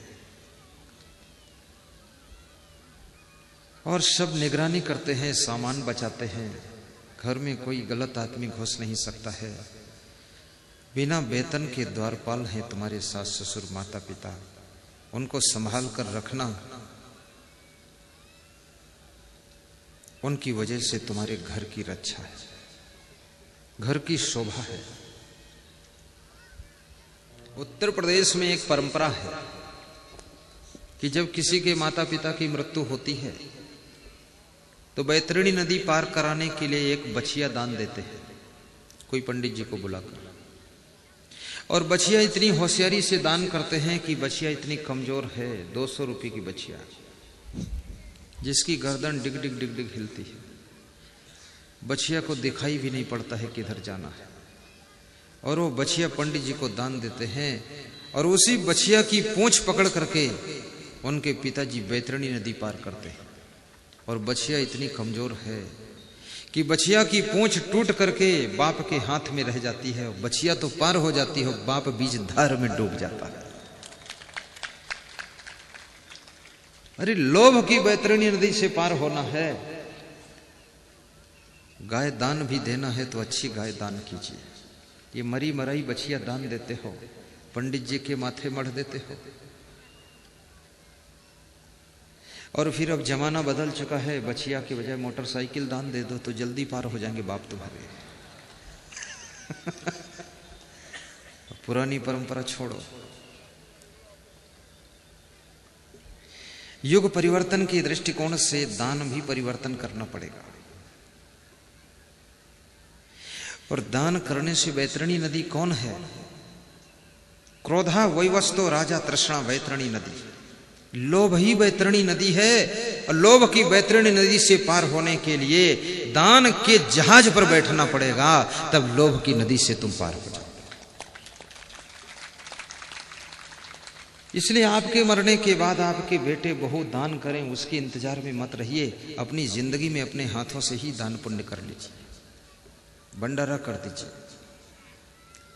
और सब निगरानी करते हैं, सामान बचाते हैं। घर में कोई गलत आदमी घुस नहीं सकता है। बिना वेतन के द्वारपाल हैं तुम्हारे सास ससुर माता पिता, उनको संभाल कर रखना। उनकी वजह से तुम्हारे घर की रक्षा है, घर की शोभा है। उत्तर प्रदेश में एक परंपरा है कि जब किसी के माता पिता की मृत्यु होती है तो बैतरणी नदी पार कराने के लिए एक बछिया दान देते हैं, कोई पंडित जी को बुलाकर। और बछिया इतनी होशियारी से दान करते हैं कि बछिया इतनी कमजोर है, 200 रुपये की बछिया, जिसकी गर्दन डिग डिग डिग डिग हिलती है। बछिया को दिखाई भी नहीं पड़ता है किधर जाना है। और वो बछिया पंडित जी को दान देते हैं और उसी बछिया की पूंछ पकड़ करके उनके पिताजी बैतरणी नदी पार करते हैं। और बछिया इतनी कमजोर है कि बछिया की पूंछ टूट करके बाप के हाथ में रह जाती है। बछिया तो पार हो जाती है, बाप बीच धार में डूब जाता है। अरे लोभ की बैतरणी नदी से पार होना है, गाय दान भी देना है तो अच्छी गाय दान कीजिए। ये मरी मराई बछिया दान देते हो, पंडित जी के माथे मढ़ देते हो। और फिर अब जमाना बदल चुका है, बछिया के बजाय मोटरसाइकिल दान दे दो तो जल्दी पार हो जाएंगे बाप तुम्हारे। पुरानी परंपरा छोड़ो। युग परिवर्तन के दृष्टिकोण से दान भी परिवर्तन करना पड़ेगा। और दान करने से बैतरणी नदी कौन है? क्रोधा वैवस्तो राजा तृष्णा बैतरणी नदी। लोभ ही बैतरणी नदी है। और लोभ की बैतरणी नदी से पार होने के लिए दान के जहाज पर बैठना पड़ेगा, तब लोभ की नदी से तुम पार हो जाओ। इसलिए आपके मरने के बाद आपके बेटे बहू दान करें, उसके इंतजार में मत रहिए। अपनी जिंदगी में अपने हाथों से ही दान पुण्य कर लीजिए, भंडारा कर दीजिए,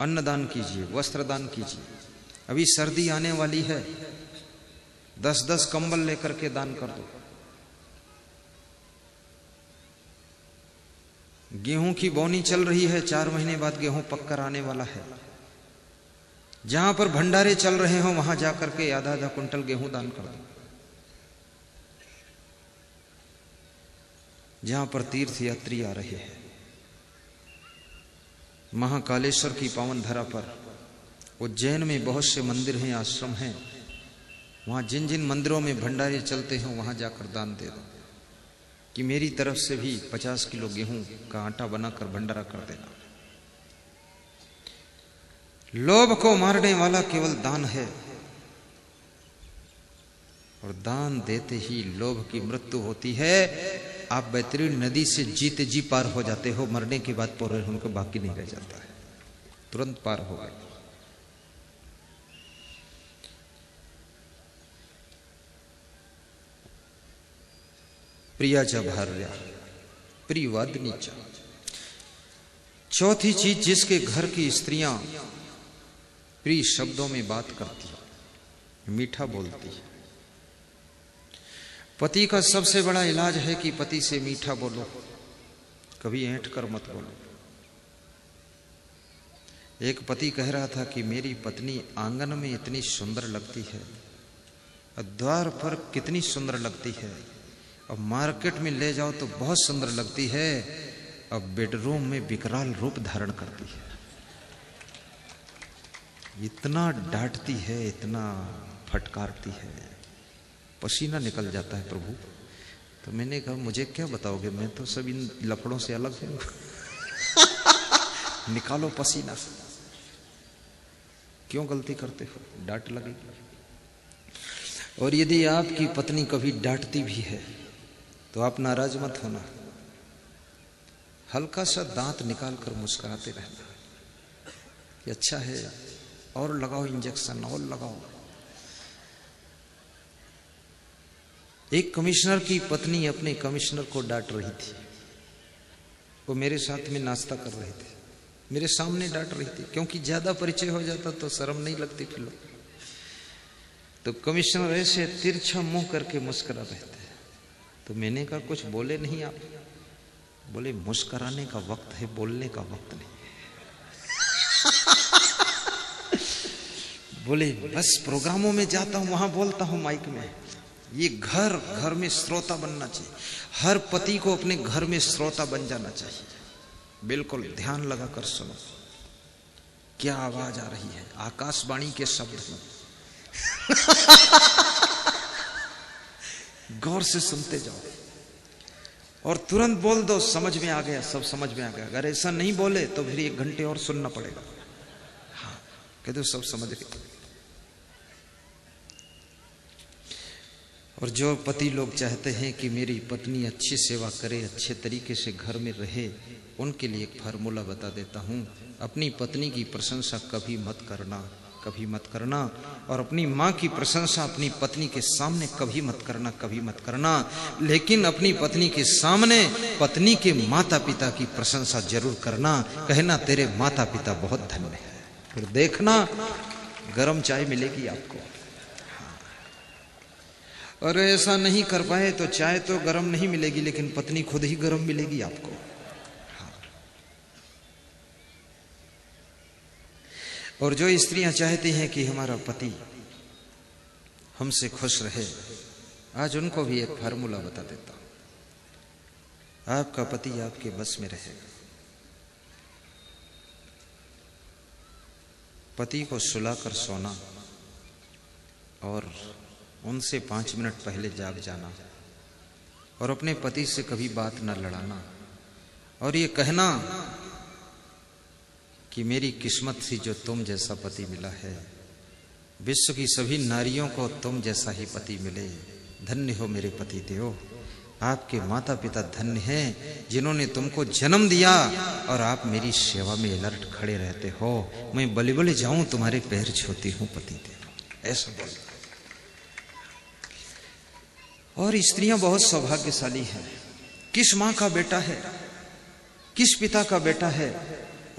अन्नदान कीजिए, वस्त्र दान कीजिए। अभी सर्दी आने वाली है, 10-10 कंबल लेकर के दान कर दो। गेहूं की बोनी चल रही है, 4 महीने बाद गेहूं पककर आने वाला है। जहां पर भंडारे चल रहे हो वहां जाकर के आधा कुंटल गेहूं दान कर दो। जहां पर तीर्थ यात्री आ रहे हैं, महाकालेश्वर की पावन धरा पर, उज्जैन में बहुत से मंदिर हैं, आश्रम हैं, वहां जिन जिन मंदिरों में भंडारे चलते हैं वहां जाकर दान दे दो कि मेरी तरफ से भी 50 किलो गेहूं का आटा बनाकर भंडारा कर देना। लोभ को मारने वाला केवल दान है, और दान देते ही लोभ की मृत्यु होती है। आप बैतरणी नदी से जीते जी पार हो जाते हो, मरने के बाद पूरे उनको बाकी नहीं रह जाता है, तुरंत पार हो गए। प्रियाचा भार्या प्रियवादिनी च। चौथी चीज, जिसके घर की स्त्रियां प्रिय शब्दों में बात करती है, मीठा बोलती है। पति का सबसे बड़ा इलाज है कि पति से मीठा बोलो, कभी ऐंठ कर मत बोलो। एक पति कह रहा था कि मेरी पत्नी आंगन में इतनी सुंदर लगती है, द्वार पर कितनी सुंदर लगती है, अब मार्केट में ले जाओ तो बहुत सुंदर लगती है, अब बेडरूम में विकराल रूप धारण करती है। इतना डांटती है, इतना फटकारती है, पसीना निकल जाता है प्रभु। तो मैंने कहा मुझे क्या बताओगे, मैं तो सब इन लफड़ों से अलग हूं। निकालो पसीना। क्यों गलती करते हो, डांट लगेगी। और यदि आपकी पत्नी कभी डांटती भी है तो आप नाराज मत होना, हल्का सा दांत निकाल कर मुस्कुराते रहना कि अच्छा है, और लगाओ इंजेक्शन, और लगाओ। एक कमिश्नर की पत्नी अपने कमिश्नर को डांट रही थी। वो मेरे साथ में नाश्ता कर रहे थे, मेरे सामने डांट रही थी, क्योंकि ज्यादा परिचय हो जाता तो शर्म नहीं लगती फिर लोग। तो कमिश्नर ऐसे तिरछा मुंह करके मुस्कुरा रहे थे। तो मैंने कहा कुछ बोले नहीं आप? बोले मुस्कुराने का वक्त है, बोलने का वक्त नहीं। बोले बस प्रोग्रामों में जाता हूं, वहां बोलता हूं माइक में। ये घर घर में श्रोता बनना चाहिए। हर पति को अपने घर में श्रोता बन जाना चाहिए। बिल्कुल ध्यान लगाकर सुनो। क्या आवाज आ रही है, आकाशवाणी के शब्द हैं। गौर से सुनते जाओ और तुरंत बोल दो, समझ में आ गया, सब समझ में आ गया। अगर ऐसा नहीं बोले तो फिर 1 घंटे और सुनना पड़ेगा। हाँ, कह दो सब समझ गए। और जो पति लोग चाहते हैं कि मेरी पत्नी अच्छी सेवा करे, अच्छे तरीके से घर में रहे, उनके लिए एक फार्मूला बता देता हूँ। अपनी पत्नी की प्रशंसा कभी मत करना, कभी मत करना। और अपनी माँ की प्रशंसा अपनी पत्नी के सामने कभी मत करना, कभी मत करना। लेकिन अपनी पत्नी के सामने पत्नी के माता पिता की प्रशंसा जरूर करना। कहना तेरे माता पिता बहुत धन्य है। फिर देखना गरम चाय मिलेगी आपको। और ऐसा नहीं कर पाए तो चाय तो गरम नहीं मिलेगी, लेकिन पत्नी खुद ही गरम मिलेगी आपको। हाँ। और जो स्त्रियां चाहती हैं कि हमारा पति हमसे खुश रहे, आज उनको भी एक फार्मूला बता देता हूं। आपका पति आपके बस में रहेगा। पति को सुलाकर सोना और उनसे 5 मिनट पहले जाग जाना और अपने पति से कभी बात न लड़ाना और ये कहना कि मेरी किस्मत थी जो तुम जैसा पति मिला है। विश्व की सभी नारियों को तुम जैसा ही पति मिले। धन्य हो मेरे पति देव। आपके माता पिता धन्य हैं जिन्होंने तुमको जन्म दिया और आप मेरी सेवा में अलर्ट खड़े रहते हो। मैं बलि बलि जाऊं तुम्हारे पैर छूती हूं पति देव। ऐसा बोल। और स्त्रियां बहुत सौभाग्यशाली हैं। किस मां का बेटा है, किस पिता का बेटा है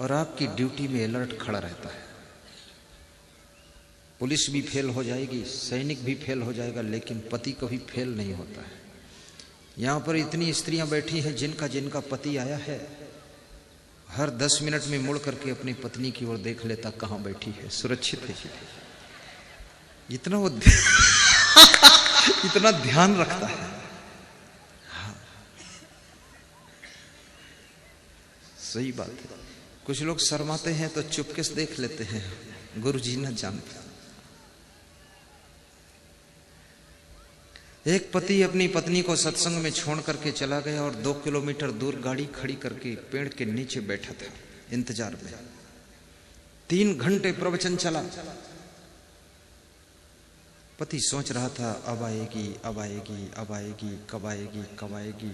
और आपकी ड्यूटी में अलर्ट खड़ा रहता है। पुलिस भी फेल हो जाएगी, सैनिक भी फेल हो जाएगा, लेकिन पति कभी फेल नहीं होता है। यहां पर इतनी स्त्रियां बैठी हैं जिनका जिनका पति आया है, हर 10 मिनट में मुड़ करके अपनी पत्नी की ओर देख लेता, कहां बैठी है, सुरक्षित है। इतना वो इतना ध्यान रखता है। हाँ, सही बात है। कुछ लोग शर्माते हैं तो चुपके से देख लेते हैं, गुरुजी न जानते। एक पति अपनी पत्नी को सत्संग में छोड़ करके चला गया और 2 किलोमीटर दूर गाड़ी खड़ी करके पेड़ के नीचे बैठा था इंतजार में। 3 घंटे प्रवचन चला। पति सोच रहा था अब आएगी, अब आएगी, अब आएगी, कब आएगी, कब आएगी।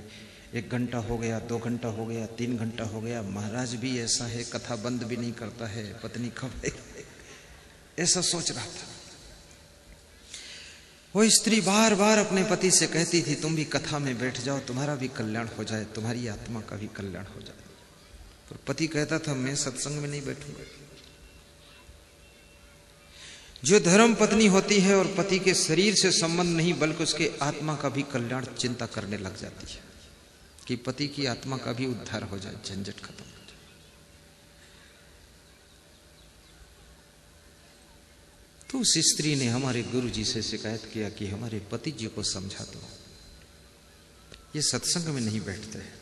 1 घंटा हो गया, 2 घंटा हो गया, 3 घंटा हो गया। महाराज भी ऐसा है, कथा बंद भी नहीं करता है, पत्नी कब आएगी, ऐसा सोच रहा था। वो स्त्री बार बार अपने पति से कहती थी तुम भी कथा में बैठ जाओ, तुम्हारा भी कल्याण हो जाए, तुम्हारी आत्मा का भी कल्याण हो जाए। पर पति कहता था मैं सत्संग में नहीं बैठूंगा। जो धर्म पत्नी होती है और पति के शरीर से संबंध नहीं बल्कि उसके आत्मा का भी कल्याण चिंता करने लग जाती है कि पति की आत्मा का भी उद्धार हो जाए, झंझट खत्म हो जाए। तो उस स्त्री ने हमारे गुरु जी से शिकायत किया कि हमारे पति जी को समझा दो, ये सत्संग में नहीं बैठते हैं।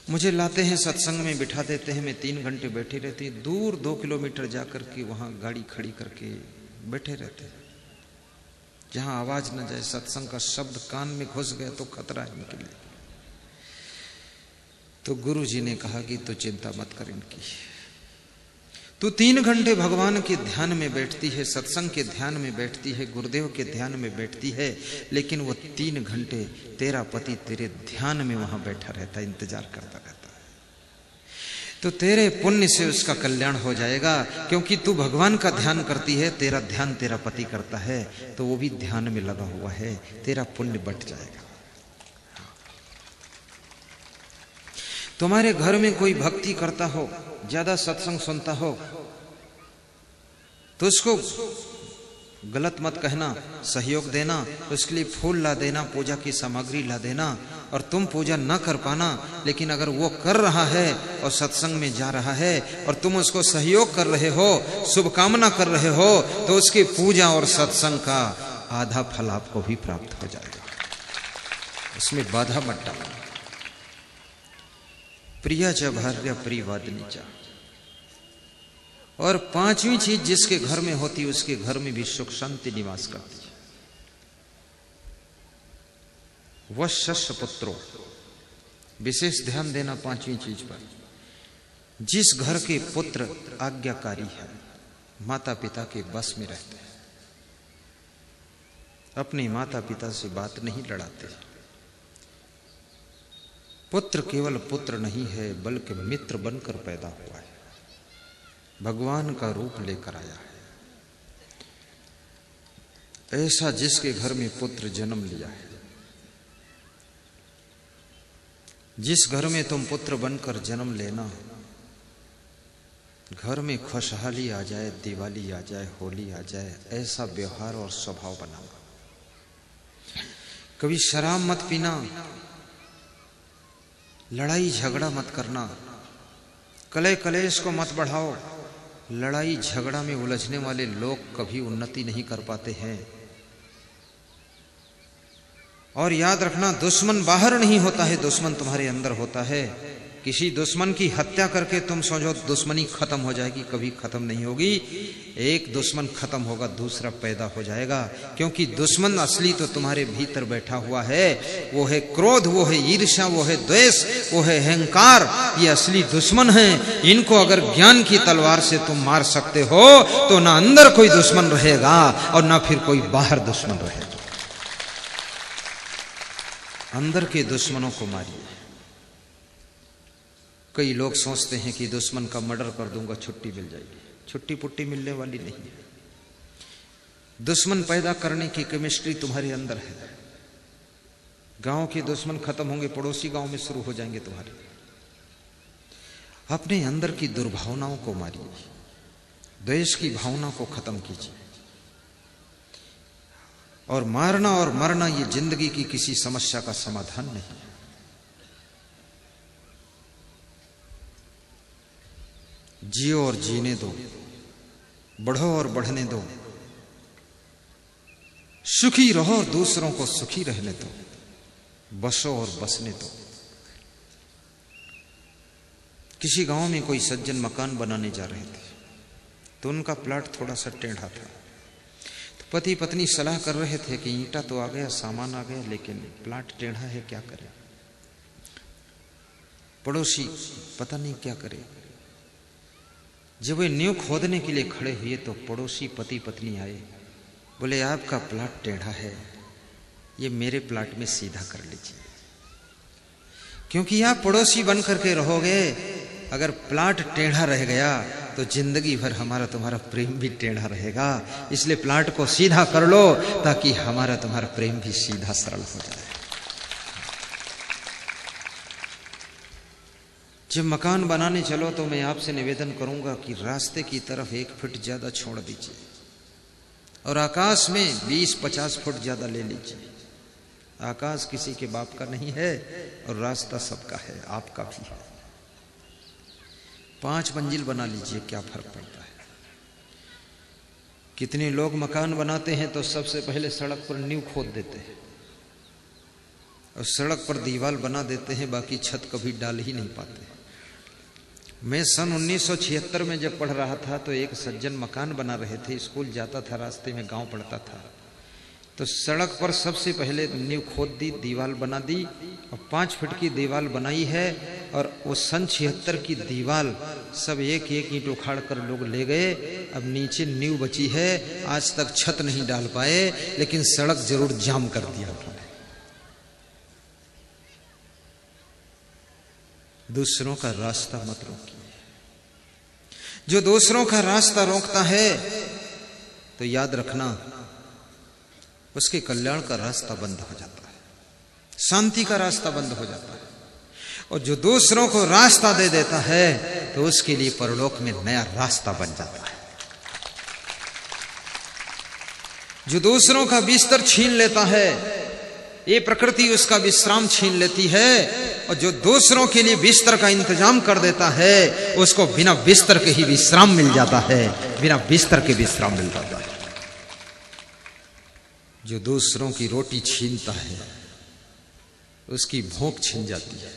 मुझे लाते हैं सत्संग में बिठा देते हैं, मैं 3 घंटे बैठी रहती, दूर 2 किलोमीटर जाकर के वहां गाड़ी खड़ी करके बैठे रहते हैं जहां आवाज न जाए। सत्संग का शब्द कान में घुस गया तो खतरा है उनके लिए। तो गुरु जी ने कहा कि तू चिंता मत कर इनकी, तू 3 घंटे भगवान के ध्यान में बैठती है, सत्संग के ध्यान में बैठती है, गुरुदेव के ध्यान में बैठती है, लेकिन वो 3 घंटे तेरा पति तेरे ध्यान में वहां बैठा रहता है, इंतजार करता रहता है। तो तेरे पुण्य से उसका कल्याण हो जाएगा, क्योंकि तू भगवान का ध्यान करती है, तेरा ध्यान तेरा पति करता है, तो वो भी ध्यान में लगा हुआ है, तेरा पुण्य बढ़ जाएगा। तुम्हारे घर में कोई भक्ति करता हो, ज्यादा सत्संग सुनता हो, तो उसको गलत मत कहना, सहयोग देना, उसके लिए फूल ला देना, पूजा की सामग्री ला देना। और तुम पूजा न कर पाना, लेकिन अगर वो कर रहा है और सत्संग में जा रहा है और तुम उसको सहयोग कर रहे हो, शुभकामना कर रहे हो, तो उसकी पूजा और सत्संग का आधा फल आपको भी प्राप्त हो जाएगा। उसमें बाधा मत डालना। प्रिया च भार्या प्रियवादिनी च, और पांचवी चीज जिसके घर में होती उसके घर में भी सुख शांति निवास करती है। वशस्य पुत्रो, विशेष ध्यान देना पांचवी चीज पर। जिस घर के पुत्र आज्ञाकारी है, माता पिता के बस में रहते हैं, अपने माता पिता से बात नहीं लड़ाते, पुत्र केवल पुत्र नहीं है बल्कि मित्र बनकर पैदा हुआ है, भगवान का रूप लेकर आया है। ऐसा जिसके घर में पुत्र जन्म लिया है, जिस घर में तुम पुत्र बनकर जन्म लेना, घर में खुशहाली आ जाए, दिवाली आ जाए, होली आ जाए, ऐसा व्यवहार और स्वभाव बनाओ। कभी शराब मत पीना, लड़ाई झगड़ा मत करना, कलह कलेश को मत बढ़ाओ। लड़ाई झगड़ा में उलझने वाले लोग कभी उन्नति नहीं कर पाते हैं। और याद रखना, दुश्मन बाहर नहीं होता है, दुश्मन तुम्हारे अंदर होता है। किसी दुश्मन की हत्या करके तुम सोचो दुश्मनी खत्म हो जाएगी, कभी खत्म नहीं होगी। एक दुश्मन खत्म होगा, दूसरा पैदा हो जाएगा, क्योंकि दुश्मन असली तो तुम्हारे भीतर बैठा हुआ है। वो है क्रोध, वो है ईर्ष्या, वो है द्वेष, वो है अहंकार। ये असली दुश्मन है। इनको अगर ज्ञान की तलवार से तुम मार सकते हो तो ना अंदर कोई दुश्मन रहेगा और ना फिर कोई बाहर दुश्मन रहेगा। अंदर के दुश्मनों को मारिए। कई लोग सोचते हैं कि दुश्मन का मर्डर कर दूंगा छुट्टी मिल जाएगी। छुट्टी पुट्टी मिलने वाली नहीं है। दुश्मन पैदा करने की केमिस्ट्री तुम्हारे अंदर है। गांव के दुश्मन खत्म होंगे, पड़ोसी गांव में शुरू हो जाएंगे तुम्हारे। अपने अंदर की दुर्भावनाओं को मारिए, द्वेष की भावना को खत्म कीजिए। और मारना और मरना ये जिंदगी की किसी समस्या का समाधान नहीं है। जियो और जीने दो, बढ़ो और बढ़ने दो, सुखी रहो और दूसरों को सुखी रहने दो, बसो और बसने दो। किसी गांव में कोई सज्जन मकान बनाने जा रहे थे, तो उनका प्लाट थोड़ा सा टेढ़ा था। तो पति पत्नी सलाह कर रहे थे कि ईंटा तो आ गया, सामान आ गया, लेकिन प्लाट टेढ़ा है, क्या करें। पड़ोसी पता नहीं क्या करे। जब वे नींव खोदने के लिए खड़े हुए तो पड़ोसी पति पत्नी आए, बोले आपका प्लाट टेढ़ा है, ये मेरे प्लाट में सीधा कर लीजिए। क्योंकि आप पड़ोसी बन करके रहोगे, अगर प्लाट टेढ़ा रह गया तो जिंदगी भर हमारा तुम्हारा प्रेम भी टेढ़ा रहेगा। इसलिए प्लाट को सीधा कर लो ताकि हमारा तुम्हारा प्रेम भी सीधा सरल हो जाए। जब मकान बनाने चलो तो मैं आपसे निवेदन करूंगा कि रास्ते की तरफ 1 फुट ज्यादा छोड़ दीजिए और आकाश में 20-50 फुट ज्यादा ले लीजिए। आकाश किसी के बाप का नहीं है और रास्ता सबका है, आपका भी है। 5 मंजिल बना लीजिए, क्या फर्क पड़ता है। कितने लोग मकान बनाते हैं तो सबसे पहले सड़क पर नींव खोद देते हैं और सड़क पर दीवार बना देते हैं, बाकी छत कभी डाल ही नहीं पाते। मैं सन 1976 में जब पढ़ रहा था तो एक सज्जन मकान बना रहे थे, स्कूल जाता था, रास्ते में गांव पड़ता था, तो सड़क पर सबसे पहले नींव खोद दी, दीवार बना दी और 5 फुट की दीवार बनाई है। और वो सन 76 की दीवार सब एक एक ईंट उखाड़ कर लोग ले गए। अब नीचे नींव बची है, आज तक छत नहीं डाल पाए, लेकिन सड़क जरूर जाम कर दिया उन्होंने। दूसरों का रास्ता मत रोकिए। जो दूसरों का रास्ता रोकता है तो याद रखना उसके कल्याण का रास्ता बंद हो जाता है, शांति का रास्ता बंद हो जाता है। और जो दूसरों को रास्ता दे देता है तो उसके लिए परलोक में नया रास्ता बन जाता है। जो दूसरों का बिस्तर छीन लेता है, ये प्रकृति उसका विश्राम छीन लेती है। और जो दूसरों के लिए बिस्तर का इंतजाम कर देता है उसको बिना बिस्तर के ही विश्राम मिल जाता है, बिना बिस्तर के विश्राम मिल जाता है। जो दूसरों की रोटी छीनता है उसकी भूख छिन जाती है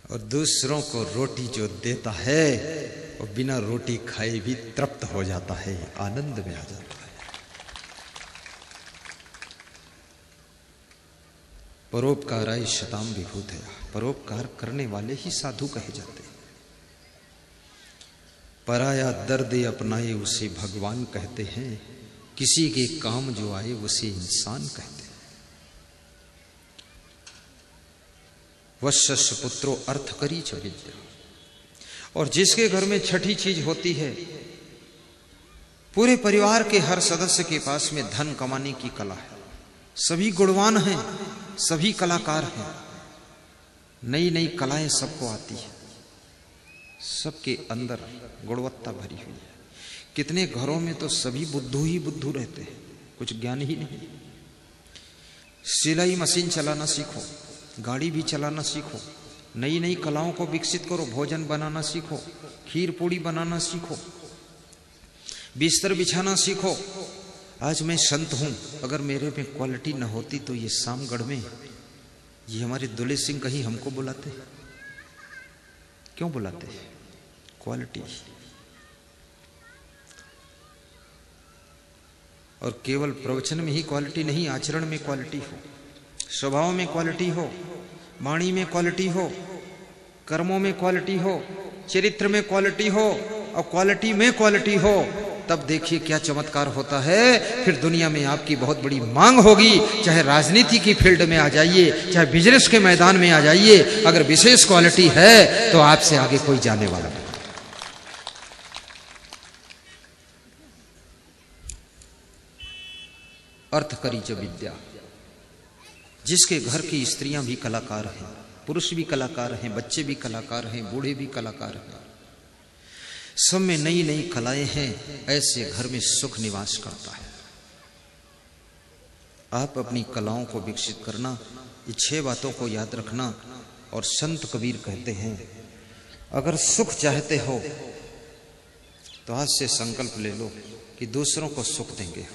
और दूसरों को रोटी जो देता है वो बिना रोटी खाए भी तृप्त हो जाता है, आनंद में आ जाता है। परोपकाराय शताम विभूतया, परोपकार करने वाले ही साधु कहे जाते हैं। पराया दर्द अपनाए उसे भगवान कहते हैं, किसी के काम जो आए उसे इंसान कहते हैं। वश्य पुत्रो अर्थ करी च विद्या, और जिसके घर में छठी चीज होती है, पूरे परिवार के हर सदस्य के पास में धन कमाने की कला है, सभी गुणवान हैं, सभी कलाकार हैं, नई नई कलाएं सबको आती है, सबके अंदर गुणवत्ता भरी हुई है। कितने घरों में तो सभी बुद्धू ही बुद्धू रहते हैं, कुछ ज्ञान ही नहीं। सिलाई मशीन चलाना सीखो, गाड़ी भी चलाना सीखो, नई नई कलाओं को विकसित करो, भोजन बनाना सीखो, खीर पूड़ी बनाना सीखो, बिस्तर बिछाना सीखो। आज मैं संत हूं, अगर मेरे में क्वालिटी न होती तो ये सामगढ़ में ये हमारे दुले सिंह कहीं हमको बुलाते? क्यों बुलाते? क्वालिटी। और केवल प्रवचन में ही क्वालिटी नहीं, आचरण में क्वालिटी हो, स्वभाव में क्वालिटी हो, वाणी में क्वालिटी हो, कर्मों में क्वालिटी हो, चरित्र में क्वालिटी हो, और क्वालिटी में क्वालिटी हो, तब देखिए क्या चमत्कार होता है। फिर दुनिया में आपकी बहुत बड़ी मांग होगी। चाहे राजनीति की फील्ड में आ जाइए, चाहे बिजनेस के मैदान में आ जाइए, अगर विशेष क्वालिटी है तो आपसे आगे कोई जाने वाला नहीं। अर्थ करी च विद्या, जिसके घर की स्त्रियां भी कलाकार हैं, पुरुष भी कलाकार हैं, बच्चे भी कलाकार हैं, बूढ़े भी कलाकार हैं, सब में नई नई कलाएं हैं, ऐसे घर में सुख निवास करता है। आप अपनी कलाओं को विकसित करना, ये 6 बातों को याद रखना। और संत कबीर कहते हैं, अगर सुख चाहते हो तो आज से संकल्प ले लो कि दूसरों को सुख देंगे।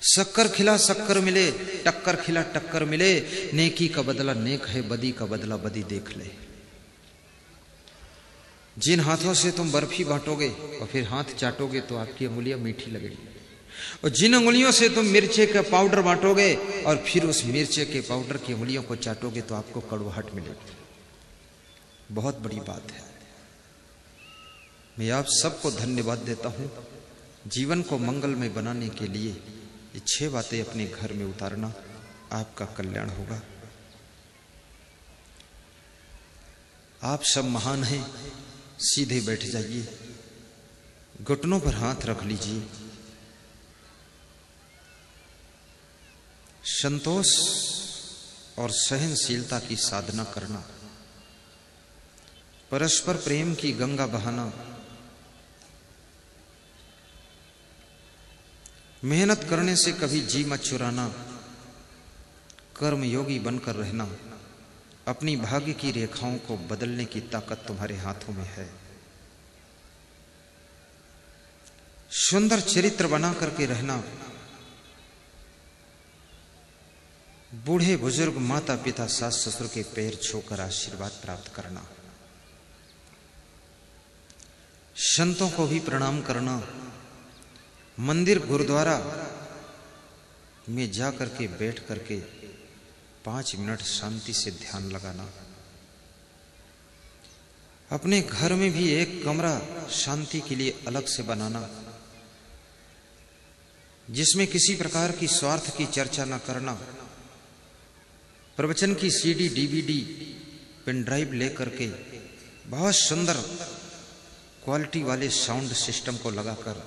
शक्कर खिला शक्कर मिले, टक्कर खिला टक्कर मिले, नेकी का बदला नेक है, बदी का बदला बदी देख ले। जिन हाथों से तुम बर्फी बांटोगे और फिर हाथ चाटोगे तो आपकी अंगुलियां मीठी लगेगी, और जिन अंगुलियों से तुम मिर्चे का पाउडर बांटोगे और फिर उस मिर्चे के पाउडर की अंगुलियों को चाटोगे तो आपको कड़वाहट मिलेगी। बहुत बड़ी बात है। मैं आप सबको धन्यवाद देता हूं। जीवन को मंगलमय बनाने के लिए ये 6 बातें अपने घर में उतारना, आपका कल्याण होगा। आप सब महान हैं। सीधे बैठ जाइए, घुटनों पर हाथ रख लीजिए। संतोष और सहनशीलता की साधना करना, परस्पर प्रेम की गंगा बहाना, मेहनत करने से कभी जी मत चुराना, कर्म योगी बनकर रहना, अपनी भाग्य की रेखाओं को बदलने की ताकत तुम्हारे हाथों में है। सुंदर चरित्र बना करके रहना, बूढ़े बुजुर्ग माता पिता सास ससुर के पैर छूकर आशीर्वाद प्राप्त करना, संतों को भी प्रणाम करना, मंदिर गुरुद्वारा में जा करके बैठ करके 5 मिनट शांति से ध्यान लगाना, अपने घर में भी एक कमरा शांति के लिए अलग से बनाना, जिसमें किसी प्रकार की स्वार्थ की चर्चा न करना, प्रवचन की सीडी डीवीडी पेन ड्राइव लेकर के बहुत सुंदर क्वालिटी वाले साउंड सिस्टम को लगाकर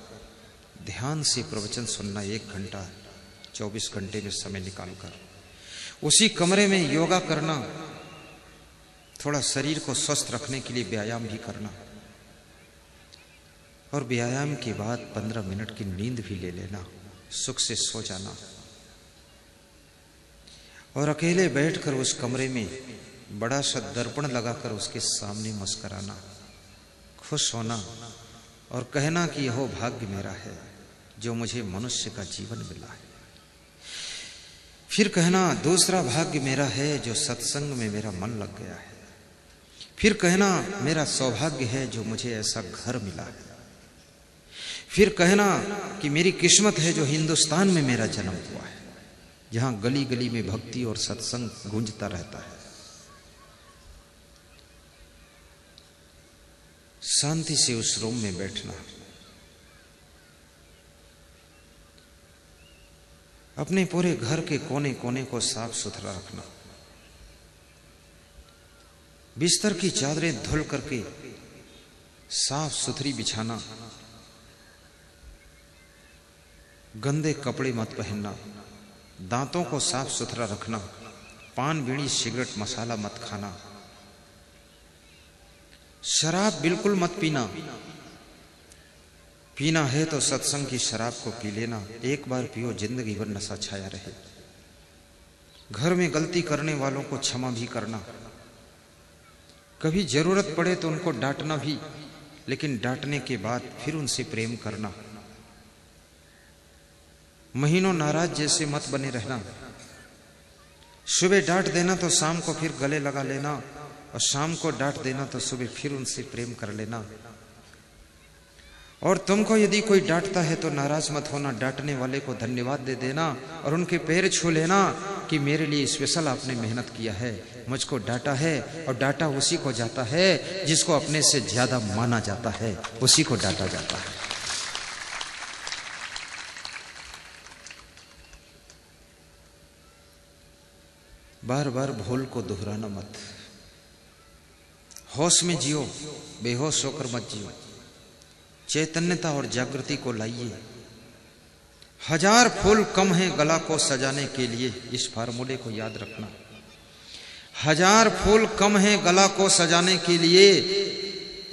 ध्यान से प्रवचन सुनना, 1 घंटा 24 घंटे में समय निकालकर उसी कमरे में योगा करना, थोड़ा शरीर को स्वस्थ रखने के लिए व्यायाम भी करना, और व्यायाम के बाद 15 मिनट की नींद भी ले लेना, सुख से सो जाना, और अकेले बैठकर उस कमरे में बड़ा सा दर्पण लगाकर उसके सामने मुस्कुराना, खुश होना और कहना कि यह भाग्य मेरा है जो मुझे मनुष्य का जीवन मिला है। फिर कहना दूसरा भाग्य मेरा है जो सत्संग में मेरा मन लग गया है। फिर कहना मेरा सौभाग्य है जो मुझे ऐसा घर मिला है। फिर कहना कि मेरी किस्मत है जो हिंदुस्तान में मेरा जन्म हुआ है, जहां गली गली में भक्ति और सत्संग गूंजता रहता है। शांति से उस रूम में बैठना, अपने पूरे घर के कोने कोने को साफ सुथरा रखना, बिस्तर की चादरें धुल करके साफ सुथरी बिछाना, गंदे कपड़े मत पहनना, दांतों को साफ सुथरा रखना, पान बीड़ी सिगरेट मसाला मत खाना, शराब बिल्कुल मत पीना। पीना है तो सत्संग की शराब को पी लेना, एक बार पियो जिंदगी भर नशा छाया रहे। घर में गलती करने वालों को क्षमा भी करना, कभी जरूरत पड़े तो उनको डांटना भी, लेकिन डांटने के बाद फिर उनसे प्रेम करना। महीनों नाराज जैसे मत बने रहना। सुबह डांट देना तो शाम को फिर गले लगा लेना, और शाम को डांट देना तो सुबह फिर उनसे प्रेम कर लेना। और तुमको यदि कोई डांटता है तो नाराज मत होना, डांटने वाले को धन्यवाद दे देना और उनके पैर छू लेना कि मेरे लिए स्पेशल आपने मेहनत किया है, मुझको डांटा है। और डांटा उसी को जाता है जिसको अपने से ज्यादा माना जाता है, उसी को डांटा जाता है। बार बार भूल को दोहराना मत। होश में जियो, बेहोश होकर मत जियो। चैतन्यता और जागृति को लाइए। 1000 फूल कम है गला को सजाने के लिए, इस फार्मूले को याद रखना। 1000 फूल कम है गला को सजाने के लिए,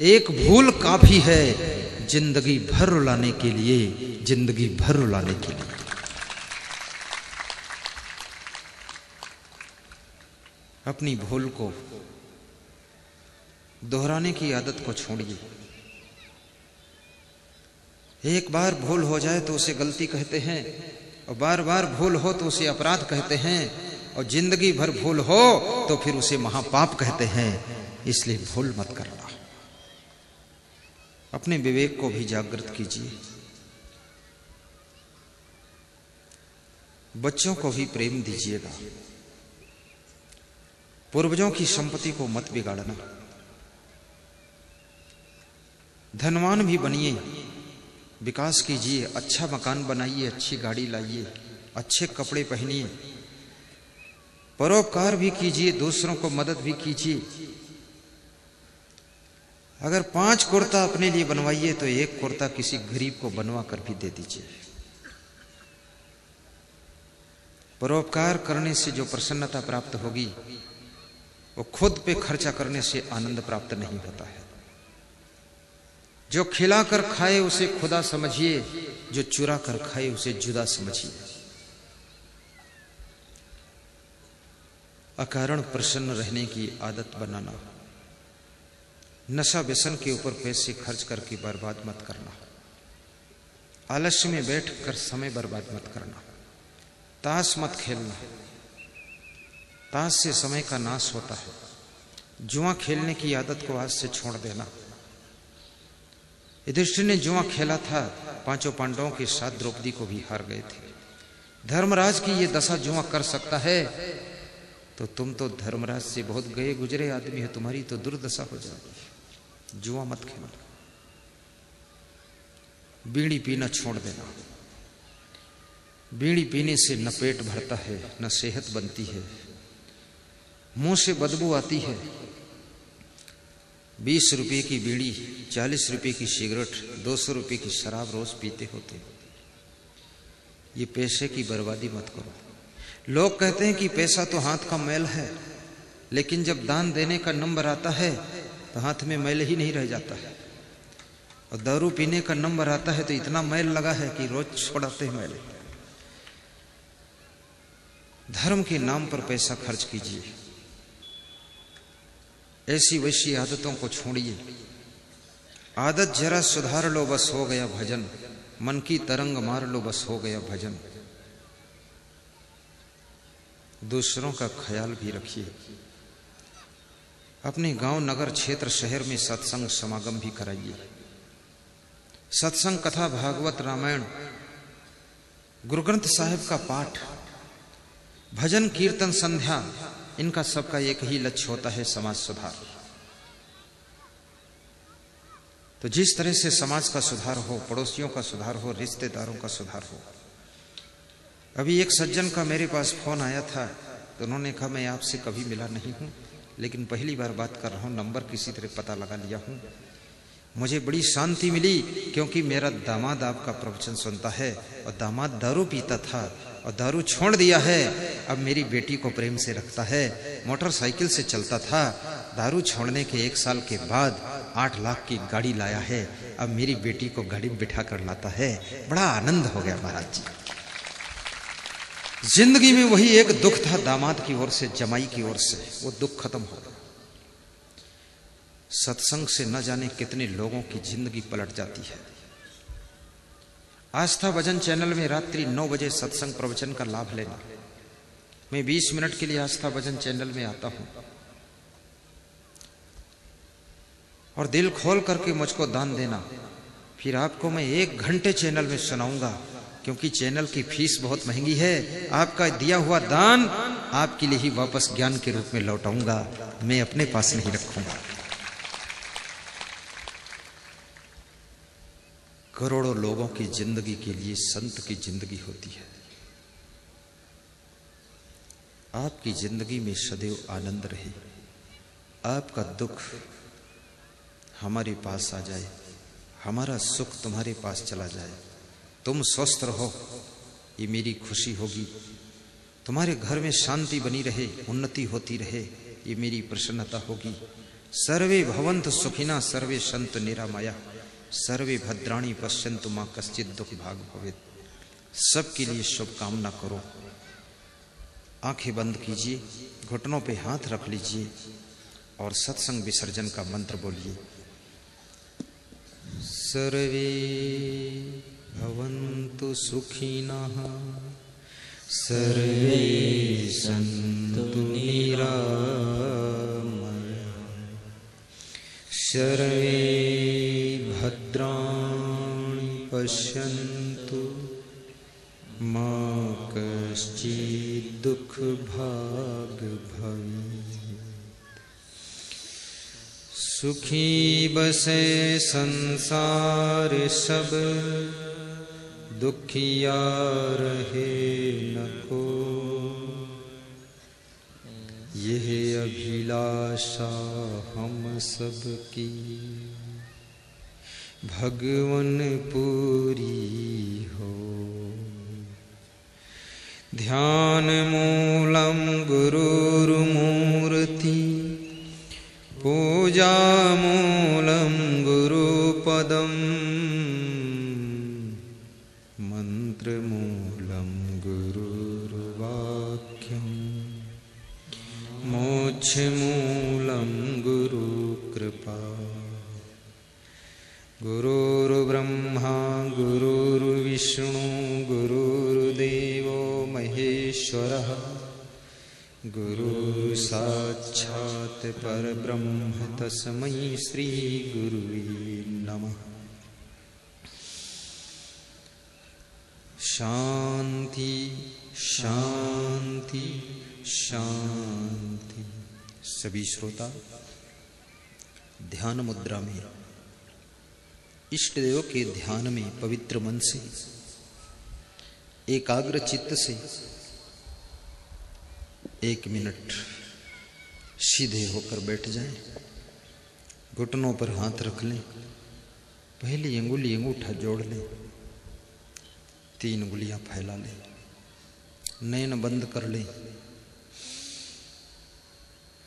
एक भूल काफी है जिंदगी भर रुलाने के लिए, जिंदगी भर रुलाने के लिए। अपनी भूल को दोहराने की आदत को छोड़िए। एक बार भूल हो जाए तो उसे गलती कहते हैं, और बार बार भूल हो तो उसे अपराध कहते हैं, और जिंदगी भर भूल हो तो फिर उसे महापाप कहते हैं। इसलिए भूल मत करना। अपने विवेक को भी जागृत कीजिए। बच्चों को भी प्रेम दीजिएगा। पूर्वजों की संपत्ति को मत बिगाड़ना। धनवान भी बनिए, विकास कीजिए, अच्छा मकान बनाइए, अच्छी गाड़ी लाइए, अच्छे कपड़े पहनिए, परोपकार भी कीजिए, दूसरों को मदद भी कीजिए। अगर 5 कुर्ता अपने लिए बनवाइए तो 1 कुर्ता किसी गरीब को बनवा कर भी दे दीजिए। परोपकार करने से जो प्रसन्नता प्राप्त होगी वो खुद पे खर्चा करने से आनंद प्राप्त नहीं होता है। जो खिला कर खाए उसे खुदा समझिए, जो चुरा कर खाए उसे जुदा समझिए। अकारण प्रसन्न रहने की आदत बनाना। नशा व्यसन के ऊपर पैसे खर्च करके बर्बाद मत करना। आलस्य में बैठकर समय बर्बाद मत करना। ताश मत खेलना, ताश से समय का नाश होता है। जुआ खेलने की आदत को आज से छोड़ देना। युधिष्ठिर ने जुआ खेला था, 5 पांडवों के साथ द्रौपदी को भी हार गए थे। धर्मराज की ये दशा जुआ कर सकता है तो तुम तो धर्मराज से बहुत गए गुजरे आदमी है, तुम्हारी तो दुर्दशा हो जाएगी। जुआ मत खेलो। बीड़ी पीना छोड़ देना। बीड़ी पीने से न पेट भरता है, न सेहत बनती है, मुंह से बदबू आती है। 20 रुपए की बीड़ी, 40 रुपए की सिगरेट, 200 रुपए की शराब रोज पीते होते। ये पैसे की बर्बादी मत करो। लोग कहते हैं कि पैसा तो हाथ का मैल है, लेकिन जब दान देने का नंबर आता है तो हाथ में मैल ही नहीं रह जाता है। और दारू पीने का नंबर आता है तो इतना मैल लगा है कि रोज छोड़ाते हैं मैल। धर्म के नाम पर पैसा खर्च कीजिए। ऐसी वैसी आदतों को छोड़िए। आदत जरा सुधार लो बस हो गया भजन, मन की तरंग मार लो बस हो गया भजन। दूसरों का ख्याल भी रखिए। अपने गांव, नगर, क्षेत्र, शहर में सत्संग समागम भी कराइए। सत्संग, कथा, भागवत, रामायण, गुरु ग्रंथ साहिब का पाठ, भजन, कीर्तन, संध्या, इनका सबका एक ही लक्ष्य होता है, समाज सुधार। तो जिस तरह से समाज का सुधार हो, पड़ोसियों का सुधार हो, रिश्तेदारों का सुधार हो। अभी एक सज्जन का मेरे पास फोन आया था, तो उन्होंने कहा मैं आपसे कभी मिला नहीं हूं, लेकिन पहली बार बात कर रहा हूं, नंबर किसी तरह पता लगा लिया हूं। मुझे बड़ी शांति मिली, क्योंकि मेरा दामाद आपका प्रवचन सुनता है, और दामाद दारू पीता था और दारू छोड़ दिया है। अब मेरी बेटी को प्रेम से रखता है, मोटरसाइकिल से चलता था, दारू छोड़ने के 1 साल के बाद 8 लाख की गाड़ी लाया है। अब मेरी बेटी को गाड़ी में बिठा कर लाता है। बड़ा आनंद हो गया महाराज जी। जिंदगी में वही एक दुख था दामाद की ओर से, जमाई की ओर से, वो दुख खत्म हो गया। सत्संग से न जाने कितने लोगों की जिंदगी पलट जाती है। आस्था भजन चैनल में रात्रि 9 बजे सत्संग प्रवचन का लाभ लेना। मैं 20 मिनट के लिए आस्था भजन चैनल में आता हूं, और दिल खोल करके मुझको दान देना। फिर आपको मैं 1 घंटे चैनल में सुनाऊंगा, क्योंकि चैनल की फीस बहुत महंगी है। आपका दिया हुआ दान आपके लिए ही वापस ज्ञान के रूप में लौटाऊंगा, मैं अपने पास नहीं रखूंगा। करोड़ों लोगों की जिंदगी के लिए संत की जिंदगी होती है। आपकी जिंदगी में सदैव आनंद रहे, आपका दुख हमारे पास आ जाए, हमारा सुख तुम्हारे पास चला जाए, तुम स्वस्थ रहो, ये मेरी खुशी होगी। तुम्हारे घर में शांति बनी रहे, उन्नति होती रहे, ये मेरी प्रसन्नता होगी। सर्वे भवन्तु सुखिनः, सर्वे सन्तु निरामया, सर्वे भद्राणि पश्यन्तु मा कश्चित् दुख भाग भवेत्। सबके लिए शुभकामना करो। आंखें बंद कीजिए, घुटनों पे हाथ रख लीजिए और सत्संग विसर्जन का मंत्र बोलिए। सर्वे भवन्तु सुखिनः, सर्वे सन्तु निरामया, सर्वे भद्राणि पश्यन्तु मा कश्चित् दुख भाग भवेत्। सुखी बसे संसार सब, दुखिया रहे न को। यह अभिलाषा हम सब की, भगवन पूरी हो। ध्यान मूलम गुरुर्मूर्ति, पूजा मूलम गुरुपदम, मंत्र मूलम गुरुर्वाक्यम, मोक्ष मूलम गुरु कृपा। गुरुर्ब्रह्मा गुरुर्विष्णु गुरुर्देवो महेश्वरः, गुरु साक्षात् परब्रह्म तस्मै श्री गुरुवे नमः। शांति शांति शांति। सभी श्रोता ध्यान मुद्रा में, इष्ट देव के ध्यान में पवित्र मन से, एकाग्र चित्त से 1 मिनट सीधे होकर बैठ जाएं। घुटनों पर हाथ रख लें, पहली अंगुली अंगूठा जोड़ लें, 3 उंगलियां फैला लें, नयन बंद कर लें।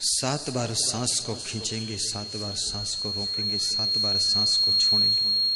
7 बार सांस को खींचेंगे, 7 बार सांस को रोकेंगे, 7 बार सांस को छोड़ेंगे।